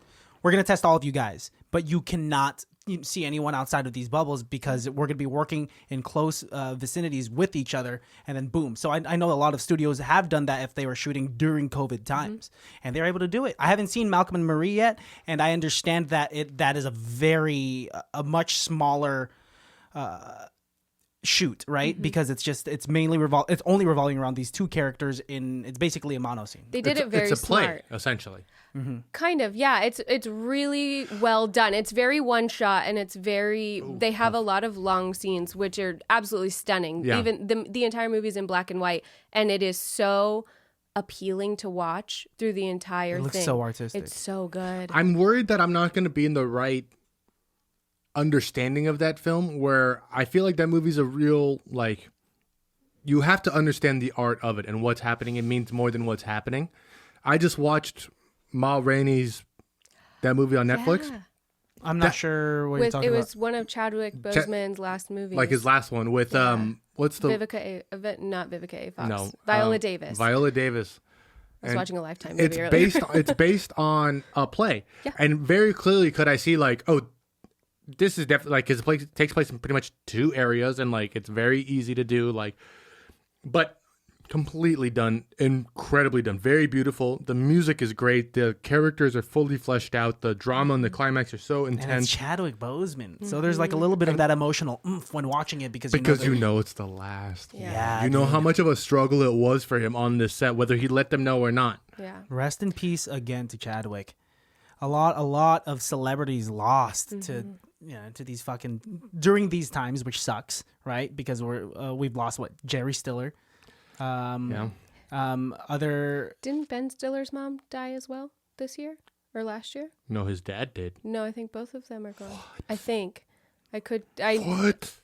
all of you guys, but you cannot see anyone outside of these bubbles because we're gonna be working in close vicinities with each other. And then boom. So I know a lot of studios have done that if they were shooting during COVID times, and they're able to do it. I haven't seen Malcolm and Marie yet, and I understand that that is a much smaller shoot, right? Because it's mainly only revolving around these two characters it's basically a mono scene. They did it very It's a play, smart. essentially. Kind of, yeah. It's really well done. It's very one shot, and it's very. They have a lot of long scenes, which are absolutely stunning. Yeah. Even the entire movie is in black and white, and it is so appealing to watch through the entire It looks thing. so artistic. It's so good. I'm worried that I'm not going to be in the right understanding of that film, where I feel like that movie's a real, like, you have to understand the art of it and what's happening. It means more than what's happening. I just watched Ma Rainey's that movie on Netflix. Yeah. I'm not sure what you're talking It about. was one of Chadwick Boseman's last movies. Like his last one with what's the not Vivica A. Fox. no Viola Davis. Viola Davis. I was and watching a Lifetime movie It's earlier. based on a play, Yeah. and very clearly could I see like, oh, this is definitely like, 'cause it takes place in pretty much two areas, and like it's very easy to do, like, but completely done, incredibly done, very beautiful. The music is great. The characters are fully fleshed out. The drama and the climax are so And it's intense Chadwick Boseman. So there's like a little bit of that emotional oomph when watching it because you know it's the last. Yeah, You know dude. how much of a struggle it was for him on this set, whether he let them know or not. Yeah. Rest in peace again to Chadwick. A lot of celebrities lost to these fucking during these times, which sucks, right? Because we've lost Jerry Stiller. Yeah. Other Didn't Ben Stiller's mom die as well this year or last year? No, his dad did. No, I think both of them are gone. I think. What?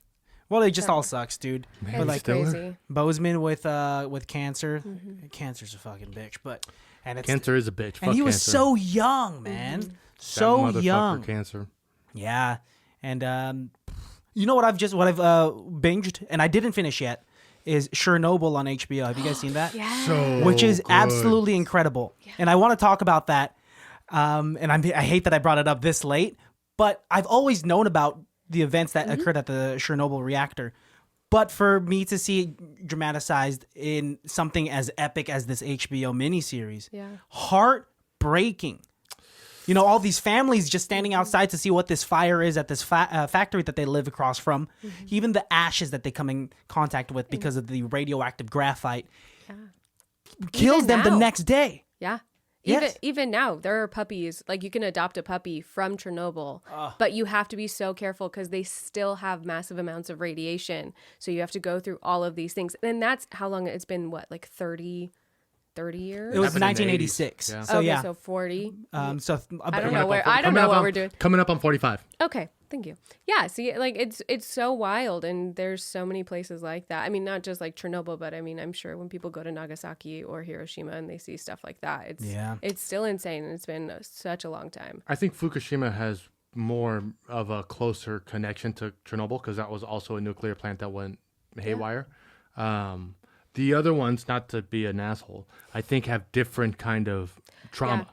well, it just all sucks, dude. Man, But like Stiller? crazy. Boseman with cancer, cancer's a fucking bitch. But and it's Cancer is a bitch. and Fuck he was cancer. so young, man, That so motherfucker young. Cancer. Yeah, and you know what I've binged and I didn't finish yet is Chernobyl on HBO. Have you guys seen that? Yeah. So Which is good. absolutely incredible. And I want to talk about that. And I hate that I brought it up this late, but I've always known about the events that occurred at the Chernobyl reactor. But for me to see it dramatized in something as epic as this HBO miniseries, heartbreaking. You know, all these families just standing outside to see what this fire is at this factory that they live across from. Even the ashes that they come in contact with because of the radioactive graphite kills them the now. next day. Yeah. Yes. Even now, there are puppies. Like, you can adopt a puppy from Chernobyl, but you have to be so careful because they still have massive amounts of radiation. So you have to go through all of these things. And that's how long it's been, what, like 30 years? It was happened in the 1986. 80s, yeah. So okay, yeah. so 40. I don't know what we're doing. Coming up on 45. Okay, thank you. Yeah, see, like it's so wild, and there's so many places like that. I mean, not just like Chernobyl, but I mean, I'm sure when people go to Nagasaki or Hiroshima and they see stuff like that, it's still insane, and it's been such a long time. I think Fukushima has more of a closer connection to Chernobyl because that was also a nuclear plant that went haywire. The other ones, not to be an asshole, I think have different kind of trauma.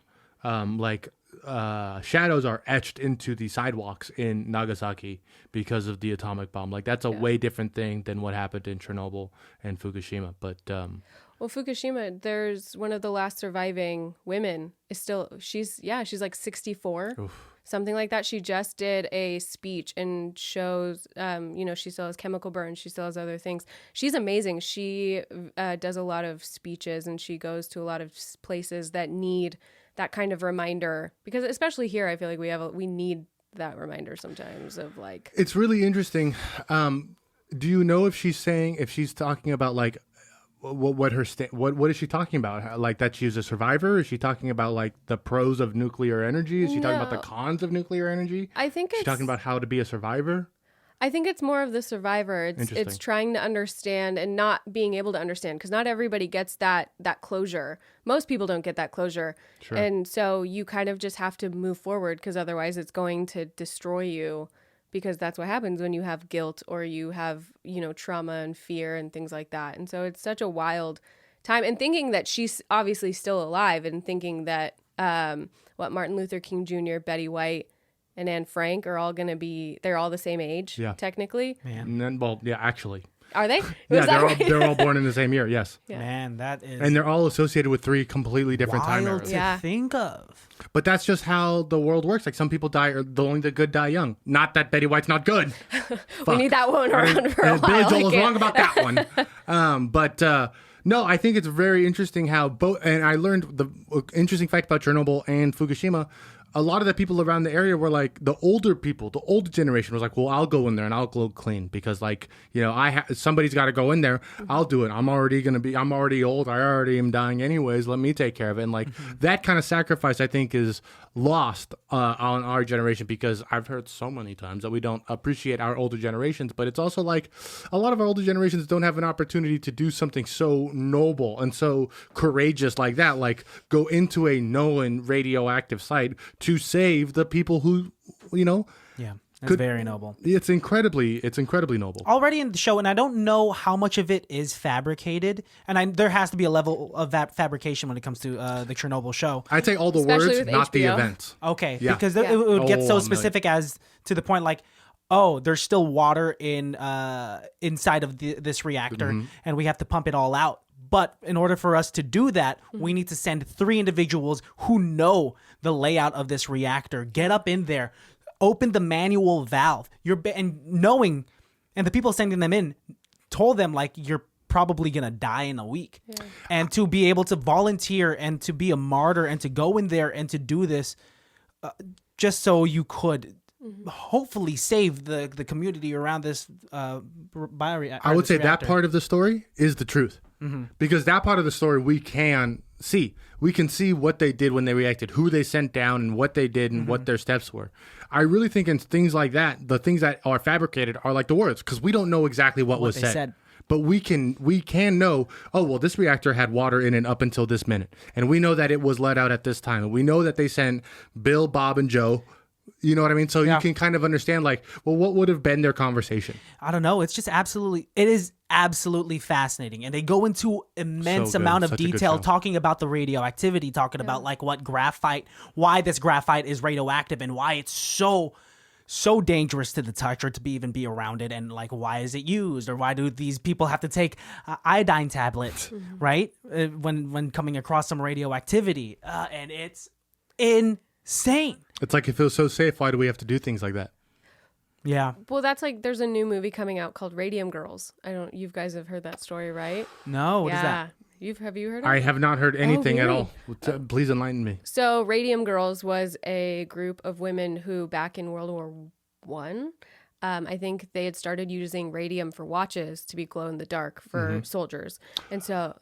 Shadows are etched into the sidewalks in Nagasaki because of the atomic bomb. Like, that's a way different thing than what happened in Chernobyl and Fukushima. But Well, Fukushima, there's one of the last surviving women is still, she's like 64, something like that. She just did a speech and shows, she still has chemical burns. She still has other things. She's amazing. She does a lot of speeches, and she goes to a lot of places that need that kind of reminder, because especially here, I feel like we need that reminder sometimes of like. it's really interesting. Do you know if she's talking about like what what is she talking about? Like that she's a survivor? Is she talking about like the pros of nuclear energy? Is she talking about the cons of nuclear energy? I think she's talking about how to be a survivor. I think it's more of the survivor. It's trying to understand and not being able to understand, because not everybody gets that closure. Most people don't get that closure. Sure. And so you kind of just have to move forward, because otherwise it's going to destroy you, because that's what happens when you have guilt or you have, trauma and fear and things like that. And so it's such a wild time. And thinking that she's obviously still alive, and thinking that Martin Luther King Jr., Betty White, and Anne Frank are all going to be, they're all the same age, technically. Man. Actually. Are they? They're all born in the same year, yes. Yeah. Man, that is... And they're all associated with 3 completely different time eras. To think of. But that's just how the world works. Like, some people die, or only the good die young. Not that Betty White's not good. We need that one around for a while. Billy Joel was wrong about that one. No, I think it's very interesting how both, and I learned the interesting fact about Chernobyl and Fukushima. A lot of the people around the area were like, the older people, the older generation was like, well, I'll go in there and I'll go clean, because like, somebody's got to go in there. I'll do it. I'm already old. I already am dying anyways. Let me take care of it. And like that kind of sacrifice, I think, is lost on our generation, because I've heard so many times that we don't appreciate our older generations, but it's also like a lot of our older generations don't have an opportunity to do something so noble and so courageous like that, like go into a known radioactive site to save the people who, Yeah, that's very noble. It's incredibly noble. Already in the show, and I don't know how much of it is fabricated, and there has to be a level of that fabrication when it comes to the Chernobyl show. I'd say all the words, not HBO. The events. Okay, because it would get so specific as to the point like, oh, there's still water inside of this reactor, and we have to pump it all out. But in order for us to do that, we need to send 3 individuals who know the layout of this reactor, get up in there, open the manual valve. And the people sending them in told them, like, you're probably going to die in a week. Yeah. And to be able to volunteer and to be a martyr and to go in there and to do this just so you could hopefully save the community around this bioreactor. I would say that part of the story is the truth. Because that part of the story we can see. We can see what they did when they reacted, who they sent down, and what they did, and what their steps were. I really think in things like that, the things that are fabricated are like the words, because we don't know exactly what was said. But we can know, oh, well, this reactor had water in it up until this minute. And we know that it was let out at this time. And we know that they sent Bill, Bob, and Joe. You know what I mean? So you can kind of understand, like, well, what would have been their conversation? I don't know. It's just it is absolutely fascinating. And they go into immense amount of detail talking about the radioactivity, talking about like why this graphite is radioactive and why it's so dangerous to the touch or to even be around it, and like why is it used, or why do these people have to take iodine tablets, right? When coming across some radioactivity, and it's insane. It's like, it feels so safe. Why do we have to do things like that? Yeah. Well, that's like, there's a new movie coming out called Radium Girls. You guys have heard that story, right? No. What is that? Have you heard of it? I have not heard anything at all. Please enlighten me. So Radium Girls was a group of women who, back in World War I, I think they had started using radium for watches to be glow in the dark for soldiers. And so...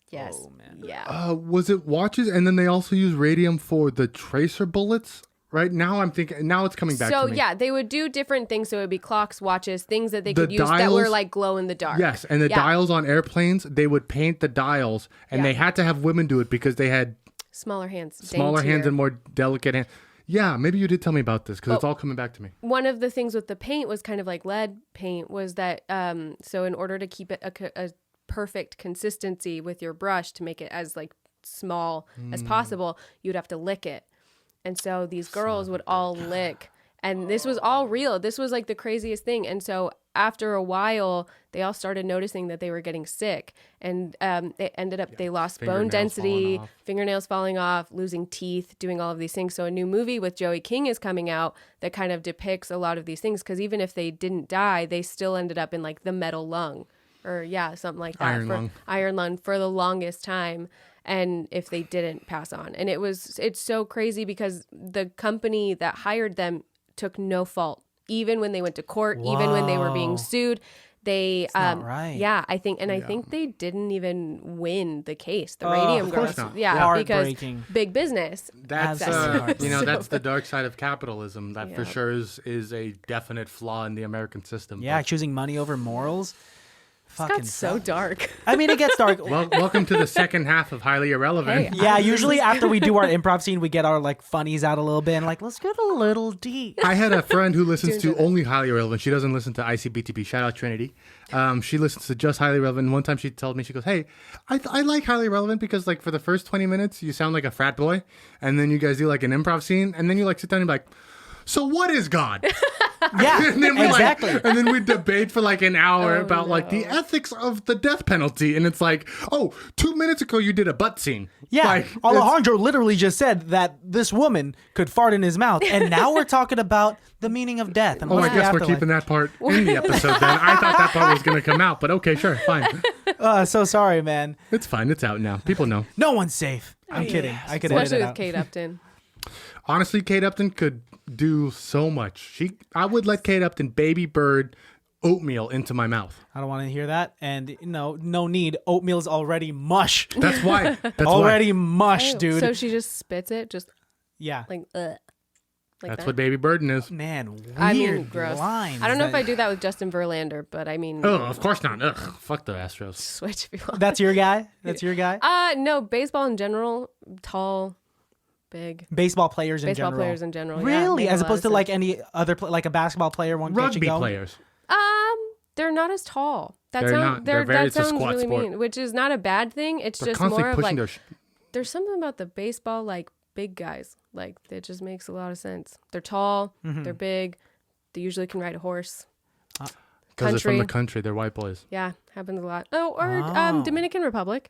Yes. Oh, man. Yeah. Was it watches, and then they also use radium for the tracer bullets? Right now, I'm thinking. Now it's coming back to me. So yeah, they would do different things. So it would be clocks, watches, things that they could use that were like glow in the dark. Yes, and the dials on airplanes, they would paint the dials, and they had to have women do it because they had smaller hands, and more delicate hands. Yeah, maybe you did tell me about this, because it's all coming back to me. One of the things with the paint was kind of like lead paint, was that so in order to keep it a perfect consistency with your brush, to make it as like small as possible, you'd have to lick it. And so these girls would all lick, and this was all real. This was like the craziest thing. And so after a while, they all started noticing that they were getting sick, and it ended up they lost bone density, fingernails falling off, losing teeth, doing all of these things. So a new movie with Joey King is coming out that kind of depicts a lot of these things, because even if they didn't die, they still ended up in like the metal lung. Or something like that. Iron lung for the longest time. And if they didn't pass on. And it's so crazy, because the company that hired them took no fault. Even when they went to court, even when they were being sued, They not right. Yeah, I think they didn't even win the case. The Radium of course Girls. not. Yeah, because Heartbreaking. big business. That's Absolutely. that's the dark side of capitalism. That for sure is a definite flaw in the American system. Yeah, But- choosing money over morals. It Fucking got so sucks. dark. I mean, it gets dark. Well, welcome to the second half of Highly Irrelevant. Hey, Yeah, usually after we do our improv scene, we get our like funnies out a little bit and like, let's get a little deep. I had a friend who listens to Doing that. only Highly Relevant. She doesn't listen to ICBTB. Shout out Trinity. She listens to just Highly Relevant. One time she told me, she goes, "Hey, I like Highly Relevant because like for the first 20 minutes you sound like a frat boy, and then you guys do like an improv scene, and then you like sit down and be like, so what is God?" Yeah, And then we exactly. and then we debate for like an hour about like the ethics of the death penalty, and it's like, oh, 2 minutes ago you did a butt scene. Yeah, like, it's- Alejandro literally just said that this woman could fart in his mouth, and now we're talking about the meaning of death. And Oh, I what's the guess we're afterlife. keeping that part in the episode then. I thought that part was going to come out, but okay, sure, fine. So sorry, man. It's fine. It's out now. People know. No one's safe. I'm kidding. I could edit Especially it with out. Kate Upton. Honestly, Kate Upton could do so much. I would let Kate Upton baby bird oatmeal into my mouth. I don't want to hear that. And no need. Oatmeal's already mush. That's why. That's Already why. mush, Ew. dude. So she just spits it, just Yeah. like ugh. Like That's that. what baby burden is. Man, weird I mean, gross. lines. I don't know if I do that with Justin Verlander, but I mean, Oh, of course not. Ugh, fuck the Astros. switch if you want. That's your guy? That's your guy? No, baseball in general, tall, big. Baseball players in Baseball general. players in general. yeah, Really? make As a lot opposed to of like sense. any other, like a basketball player won't get you Rugby going? players. They're not as tall. They're not. They're very- that it's a sounds squat really sport. mean, which is not a bad thing. It's They're just more constantly of pushing like their... there's something about the baseball like big guys. Like it just makes a lot of sense. They're tall, Mm-hmm. they're big, they usually can ride a horse. Because they're from the country. country. They're white boys. Yeah, happens a lot. Or Dominican Republic.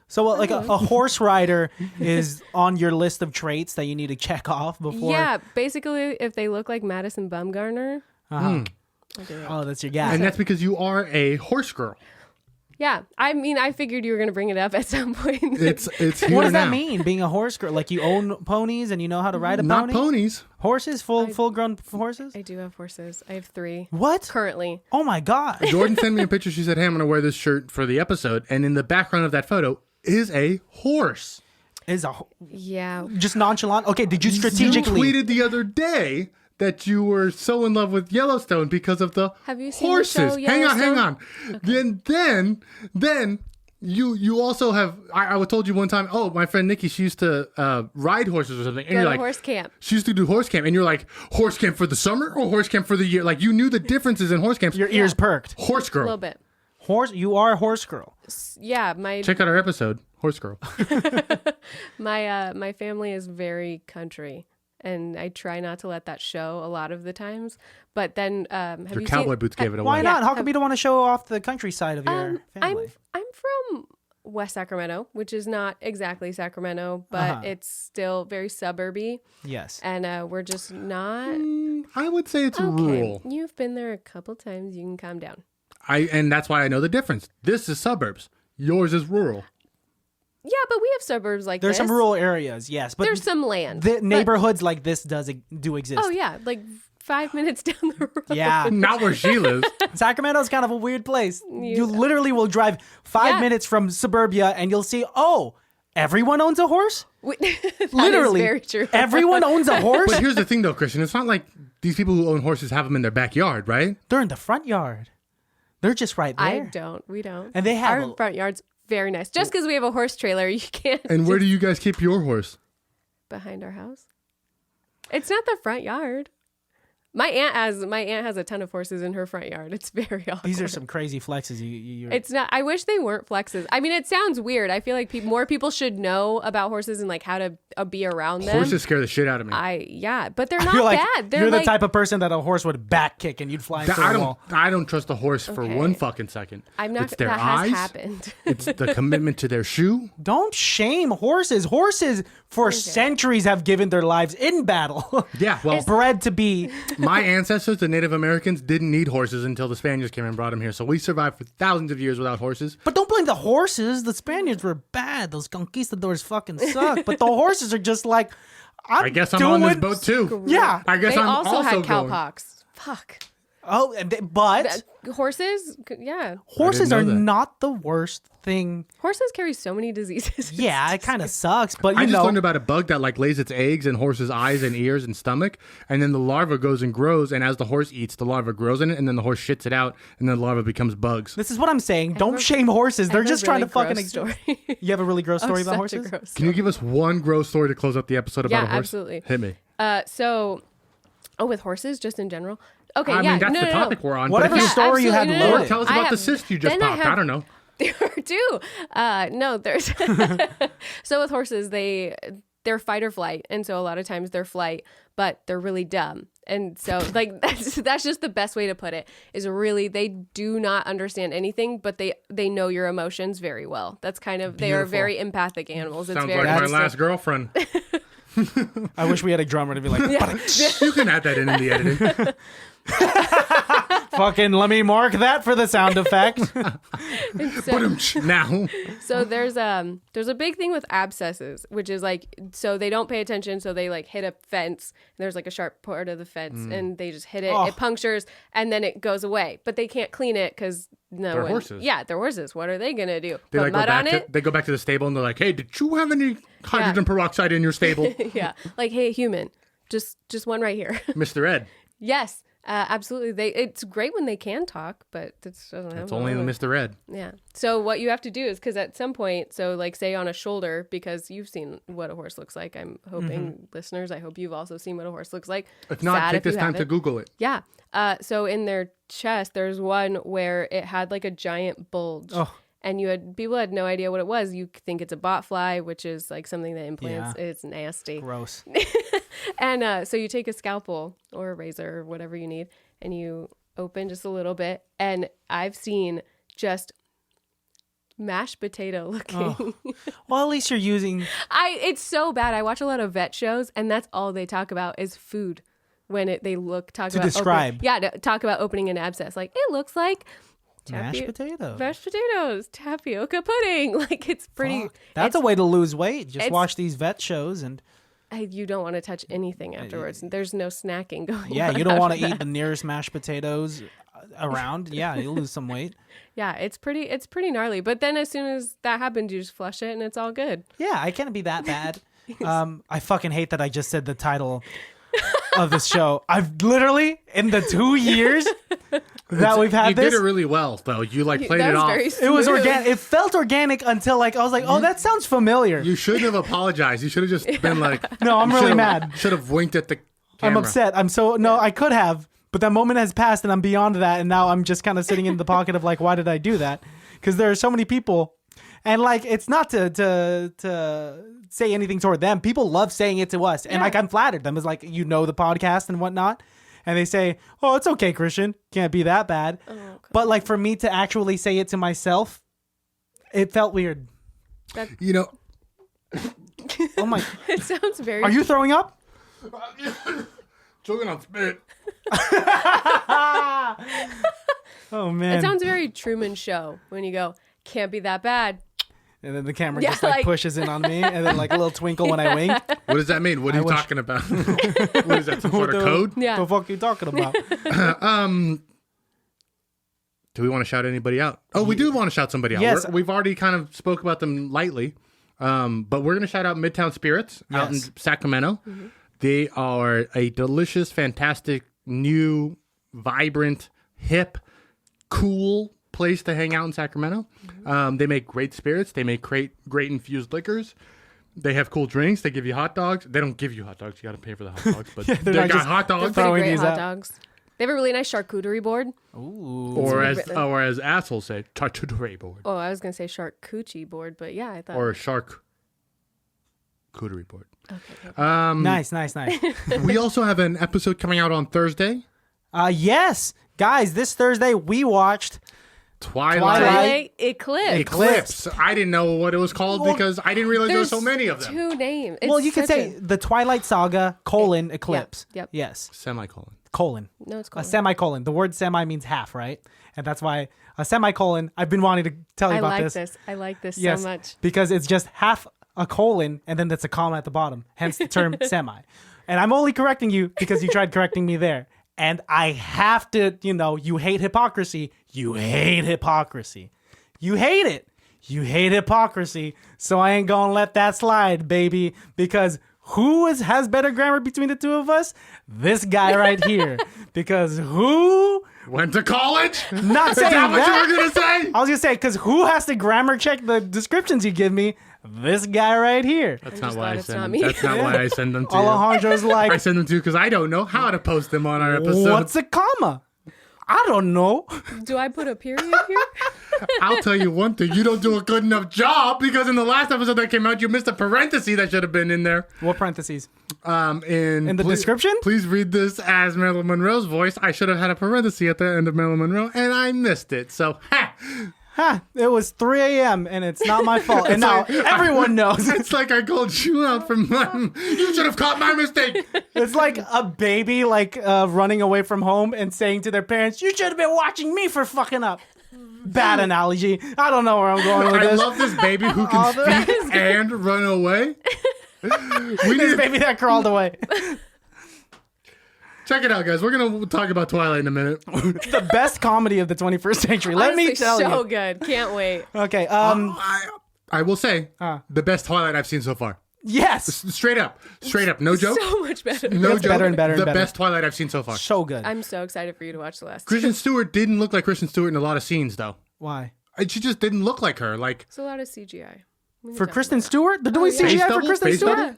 So like a horse rider is on your list of traits that you need to check off before. Yeah, basically if they look like Madison Bumgarner, I'll do it. Oh, that's your guy. And that's because you are a horse girl. Yeah, I mean, I figured you were going to bring it up at some point. It's here What does that now. mean? Being a horse girl, like you own ponies and you know how to ride a Not pony? ponies. Horses, full grown horses. I do have horses. I have 3 What? currently. Oh my god! Jordan sent me a picture. She said, "Hey, I'm going to wear this shirt for the episode." And in the background of that photo is a horse. Is Yeah. just nonchalant. Okay, did you You strategically? tweeted the other day that you were so in love with Yellowstone because of the Have you seen the horses. show Hang on. Yellowstone? Then you also have. I told you one time. Oh, my friend Nikki, she used to ride horses or something. And Go you're to like, horse camp. She used to do horse camp, and you're like, horse camp for the summer or horse camp for the year? Like you knew the differences in horse camps. Your ears perked. Horse A girl. little bit. Horse. You are a horse girl. Yeah, my Check out our episode, Horse Girl. my family is very country, and I try not to let that show a lot of the times. But then, have Your you cowboy seen? boots gave it away. Why not? Yeah, How come you don't want to show off the countryside of your I'm family? from West Sacramento, which is not exactly Sacramento, but it's still very suburby, Yes. and we're just not. I would say it's Okay, rural. you've been there a couple times. You can calm down. And that's why I know the difference. This is suburbs. Yours is rural. Yeah, but we have suburbs like There's this. some rural areas, yes, but There's some land. the but- neighborhoods like this do exist. Oh yeah, like 5 minutes down the road. Yeah. Not where she lives. Sacramento's kind of a weird place. You literally will drive 5 Yeah. minutes from suburbia and you'll see, oh, everyone owns a horse? That Literally. is very true. Everyone owns a horse? But here's the thing, though, Christian. It's not like these people who own horses have them in their backyard, right? They're in the front yard. They're just right I there. don't. We don't. And they have our front yard's very nice. Just because we have a horse trailer, you can't. And where do you guys keep your horse? Behind our house. It's not the front yard. My aunt has a ton of horses in her front yard. It's very awkward. These are some crazy flexes. You're... It's not. I wish they weren't flexes. I mean, it sounds weird. I feel like more people should know about horses and like how to be around them. Horses scare the shit out of me. But they're I not feel like bad. They're you're like, the type of person that a horse would back kick and you'd fly into I a wall. don't trust a horse for Okay. one fucking second. I'm not. It's their that eyes. has happened. It's the commitment to their shoe. Don't shame horses. Horses for centuries have given their lives in battle. Yeah, well, Bred to be. my ancestors, the Native Americans, didn't need horses until the Spaniards came and brought them here. So we survived for thousands of years without horses. But don't blame the horses. The Spaniards were bad. Those conquistadors fucking suck. But the horses are just like, I guess I'm on this boat too. Yeah. I guess They I'm also had going. cowpox. Fuck. Oh, but Horses, yeah. horses are know that. not the worst thing. Horses carry so many diseases. Yeah, it kind of sucks, but you I just know. learned about a bug that like lays its eggs in horses' eyes and ears and stomach, and then the larva goes and grows, and as the horse eats, the larva grows in it, and then the horse shits it out, and then the larva becomes bugs. This is what I'm saying. Don't shame horses. They're just trying to fucking. Story. You have a really gross story about Such a horses? gross Can you give us one gross story to close out the episode about a horse? Absolutely. Hit me. With horses, just in general. Okay, I yeah. mean, that's no, the no, topic no. we're on. Whatever but if story you had absolutely. Or loaded. tell us about the cyst you just popped. I don't know. There are two. No, there's so with horses, they're fight or flight, and so a lot of times they're flight, but they're really dumb, and so like that's just the best way to put it. Is really they do not understand anything, but they know your emotions very well. That's kind of they are very empathic animals. It's Sounds very like my last girlfriend. I wish we had a drummer to be like, You can add that in the editing. fucking let me mark that for the sound effect. Now. So there's a big thing with abscesses, which is like so they don't pay attention, so they like hit a fence. And there's like a sharp part of the fence, and they just hit it. It punctures, and then it goes away. But they can't clean it because They're horses. Yeah, they're horses. What are they gonna do? They Put like mud on it? they go back to the stable and they're like, "Hey, did you have any hydrogen peroxide in your stable, Yeah, like hey, human, just one right here. Mr. Ed?" Yes, absolutely. It's great when they can talk, but it doesn't have. It's only the Mr. Ed. Yeah. So what you have to do is because at some point, so like say on a shoulder, because you've seen what a horse looks like. I'm hoping listeners, I hope you've also seen what a horse looks like. If not, Sad take if you this time to haven't. Google it. Yeah. So in their chest, there's one where it had like a giant bulge. Oh. And people had no idea what it was. You think it's a botfly, which is like something that implants. Yeah. It's nasty. Gross. And so you take a scalpel or a razor or whatever you need, and you open just a little bit. And I've seen just mashed potato looking. Well, at least you're using. It's so bad. I watch a lot of vet shows, and that's all they talk about is food. When they talk To about describe. talk about opening an abscess. Like it looks like Mashed potatoes. mashed potatoes, tapioca pudding. Like it's pretty. Fuck. That's a way to lose weight. Just it's- watch these vet shows and You don't want to touch anything afterwards. There's no snacking going. yeah, on you don't want after to that. eat the nearest mashed potatoes around. Yeah, you'll lose some weight. Yeah, it's pretty gnarly. But then as soon as that happens, you just flush it and it's all good. Yeah, I can't be that bad. I fucking hate that I just said the title of this show. I've literally in the 2 years that we've had You this. did it really well, though. You like played That it was off. very It was smooth. organic. It felt organic until like I was like, oh, that sounds familiar. You shouldn't have apologized. You should have just been like, No, I'm really mad. Should have winked at the camera. I'm upset. I could have, but that moment has passed and I'm beyond that. And now I'm just kind of sitting in the pocket of like, why did I do that? Because there are so many people, and like, it's not to say anything toward them. People love saying it to us. And like, I'm flattered. Them is like, the podcast and whatnot. And they say, oh, it's okay, Christian. Can't be that bad. Oh, okay. But like for me to actually say it to myself, it felt weird. You know, Oh my, It sounds very. are you throwing up? choking on spit. Oh man. It sounds very Truman Show when you go, can't be that bad. And then the camera Yeah, just like like- pushes in on me, and then like a little twinkle when I wink. What does that mean? What are you wish- talking about? What is that? Some sort of code? Yeah. The fuck you talking about? Do we want to shout anybody out? Oh, we do want to shout somebody out. Yes. We've already kind of spoke about them lightly, but we're going to shout out Midtown Spirits out in Yes. Sacramento. Mm-hmm. They are a delicious, fantastic, new, vibrant, hip, cool place to hang out in Sacramento. They make great spirits. They make great infused liquors. They have cool drinks. They give you hot dogs. They don't give you hot dogs. You got to pay for the hot dogs. But they're they not got just- hot They're dogs. pretty throwing great these hot out. dogs. They have a really nice charcuterie board. Ooh. Or as It's assholes say, charcuterie board. Oh, I was gonna say charcuterie board, but yeah, I thought. Or a shark cooterie board. Okay. Nice. We also have an episode coming out on Thursday. Yes, guys, this Thursday we watched Twilight Twilight Eclipse. Eclipse. I didn't know what it was called because I didn't realize there were so many of them. Two names. well, It's you could such say the Twilight Saga : Eclipse. yep. Yes, Semicolon. colon. No, it's A called. semicolon. The word semi means half, right? And that's why a semicolon. I've been wanting to tell you I about like this. this. I like this Yes, so much. because it's just half a colon and then that's a comma at the bottom. Hence the term semi. And I'm only correcting you because you tried correcting me there. And I have to, you hate hypocrisy. You hate hypocrisy. You hate it. You hate hypocrisy. So I ain't gonna let that slide, baby. Because who has better grammar between the two of us? This guy right here. Because who went to college? Not saying Is that what that. you were gonna say? I was gonna say, because who has to grammar check the descriptions you give me? This guy right here. That's I'm not just why glad I it's send not them. me. That's not why I send them to you. Alejandro's like, I send them to you because I don't know how to post them on our episode. what's a comma? I don't know. Do I put a period here? I'll tell you one thing. You don't do a good enough job because in the last episode that came out, you missed a parenthesis that should have been in there. What parentheses? In the description? Please read this as Marilyn Monroe's voice. I should have had a parenthesis at the end of Marilyn Monroe, and I missed it. So, It was 3 a.m. and it's not my fault. And now everyone knows. It's like I called you out for my... You should have caught my mistake. It's like a baby running away from home and saying to their parents, you should have been watching me for fucking up. Bad analogy. I don't know where I'm going with I this. love this baby who can speak and run away. This baby that crawled away. Check it out, guys. We're going to talk about Twilight in a minute. The best comedy of the 21st century. Let me Honestly, tell so you. good. Can't wait. Okay. I will say, the best Twilight I've seen so far. Yes. Straight up. No joke. So much better. No Gets joke. better and better and The better. best Twilight I've seen so far. So good. I'm so excited for you to watch the last two. Kristen Stewart didn't look like Kristen Stewart in a lot of scenes, though. Why? She just didn't look like her. Like It's a lot of CGI. We can For talk Kristen about that. Stewart? They're doing yeah. CGI Face for double? Kristen Face Stewart? double? Yeah.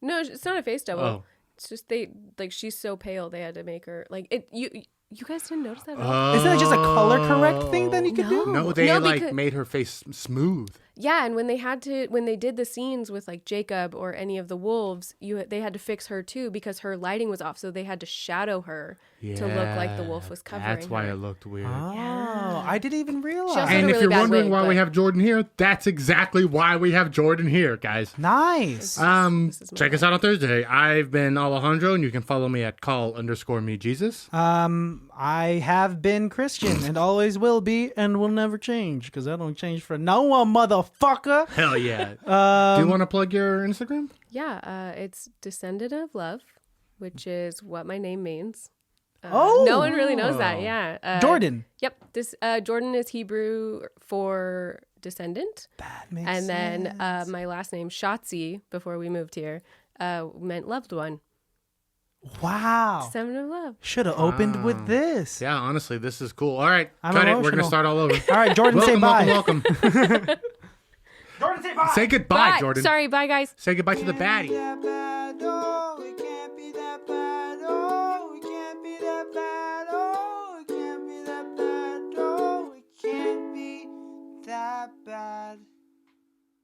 No, it's not a face double. Oh. It's just she's so pale they had to make her like it. You guys didn't notice that? Isn't that just a color correct thing that you could do? No, they No, like because- made her face smooth. Yeah, and when they did the scenes with like Jacob or any of the wolves, they had to fix her too because her lighting was off, so they had to shadow her to look like the wolf was covering That's why her. it looked weird. Oh, I didn't even realize. She also- And had a if really you're bad wondering wig, why we but- have Jordan here, that's exactly why we have Jordan here, guys. Nice. This is my Check us out on Thursday. I've been Alejandro, and you can follow me at call_me_Jesus. I have been Christian and always will be and will never change because I don't change for no one, motherfucker. Hell yeah. Do you want to plug your Instagram? Yeah, it's Descendant of Love, which is what my name means. Oh. No one really knows that. Yeah, Jordan. Yep, this Jordan is Hebrew for descendant, That makes and sense. then my last name Schatzel before we moved here meant loved one. Wow. Descendant of Love. Should have opened with this. Yeah, honestly, this is cool. All right, I'm cut it. We're going emotional. to start all over. All right, Jordan, say bye. Welcome. Jordan, say bye. Say goodbye, Bye. Jordan. Sorry, bye guys. Say goodbye to the baddie. That bad.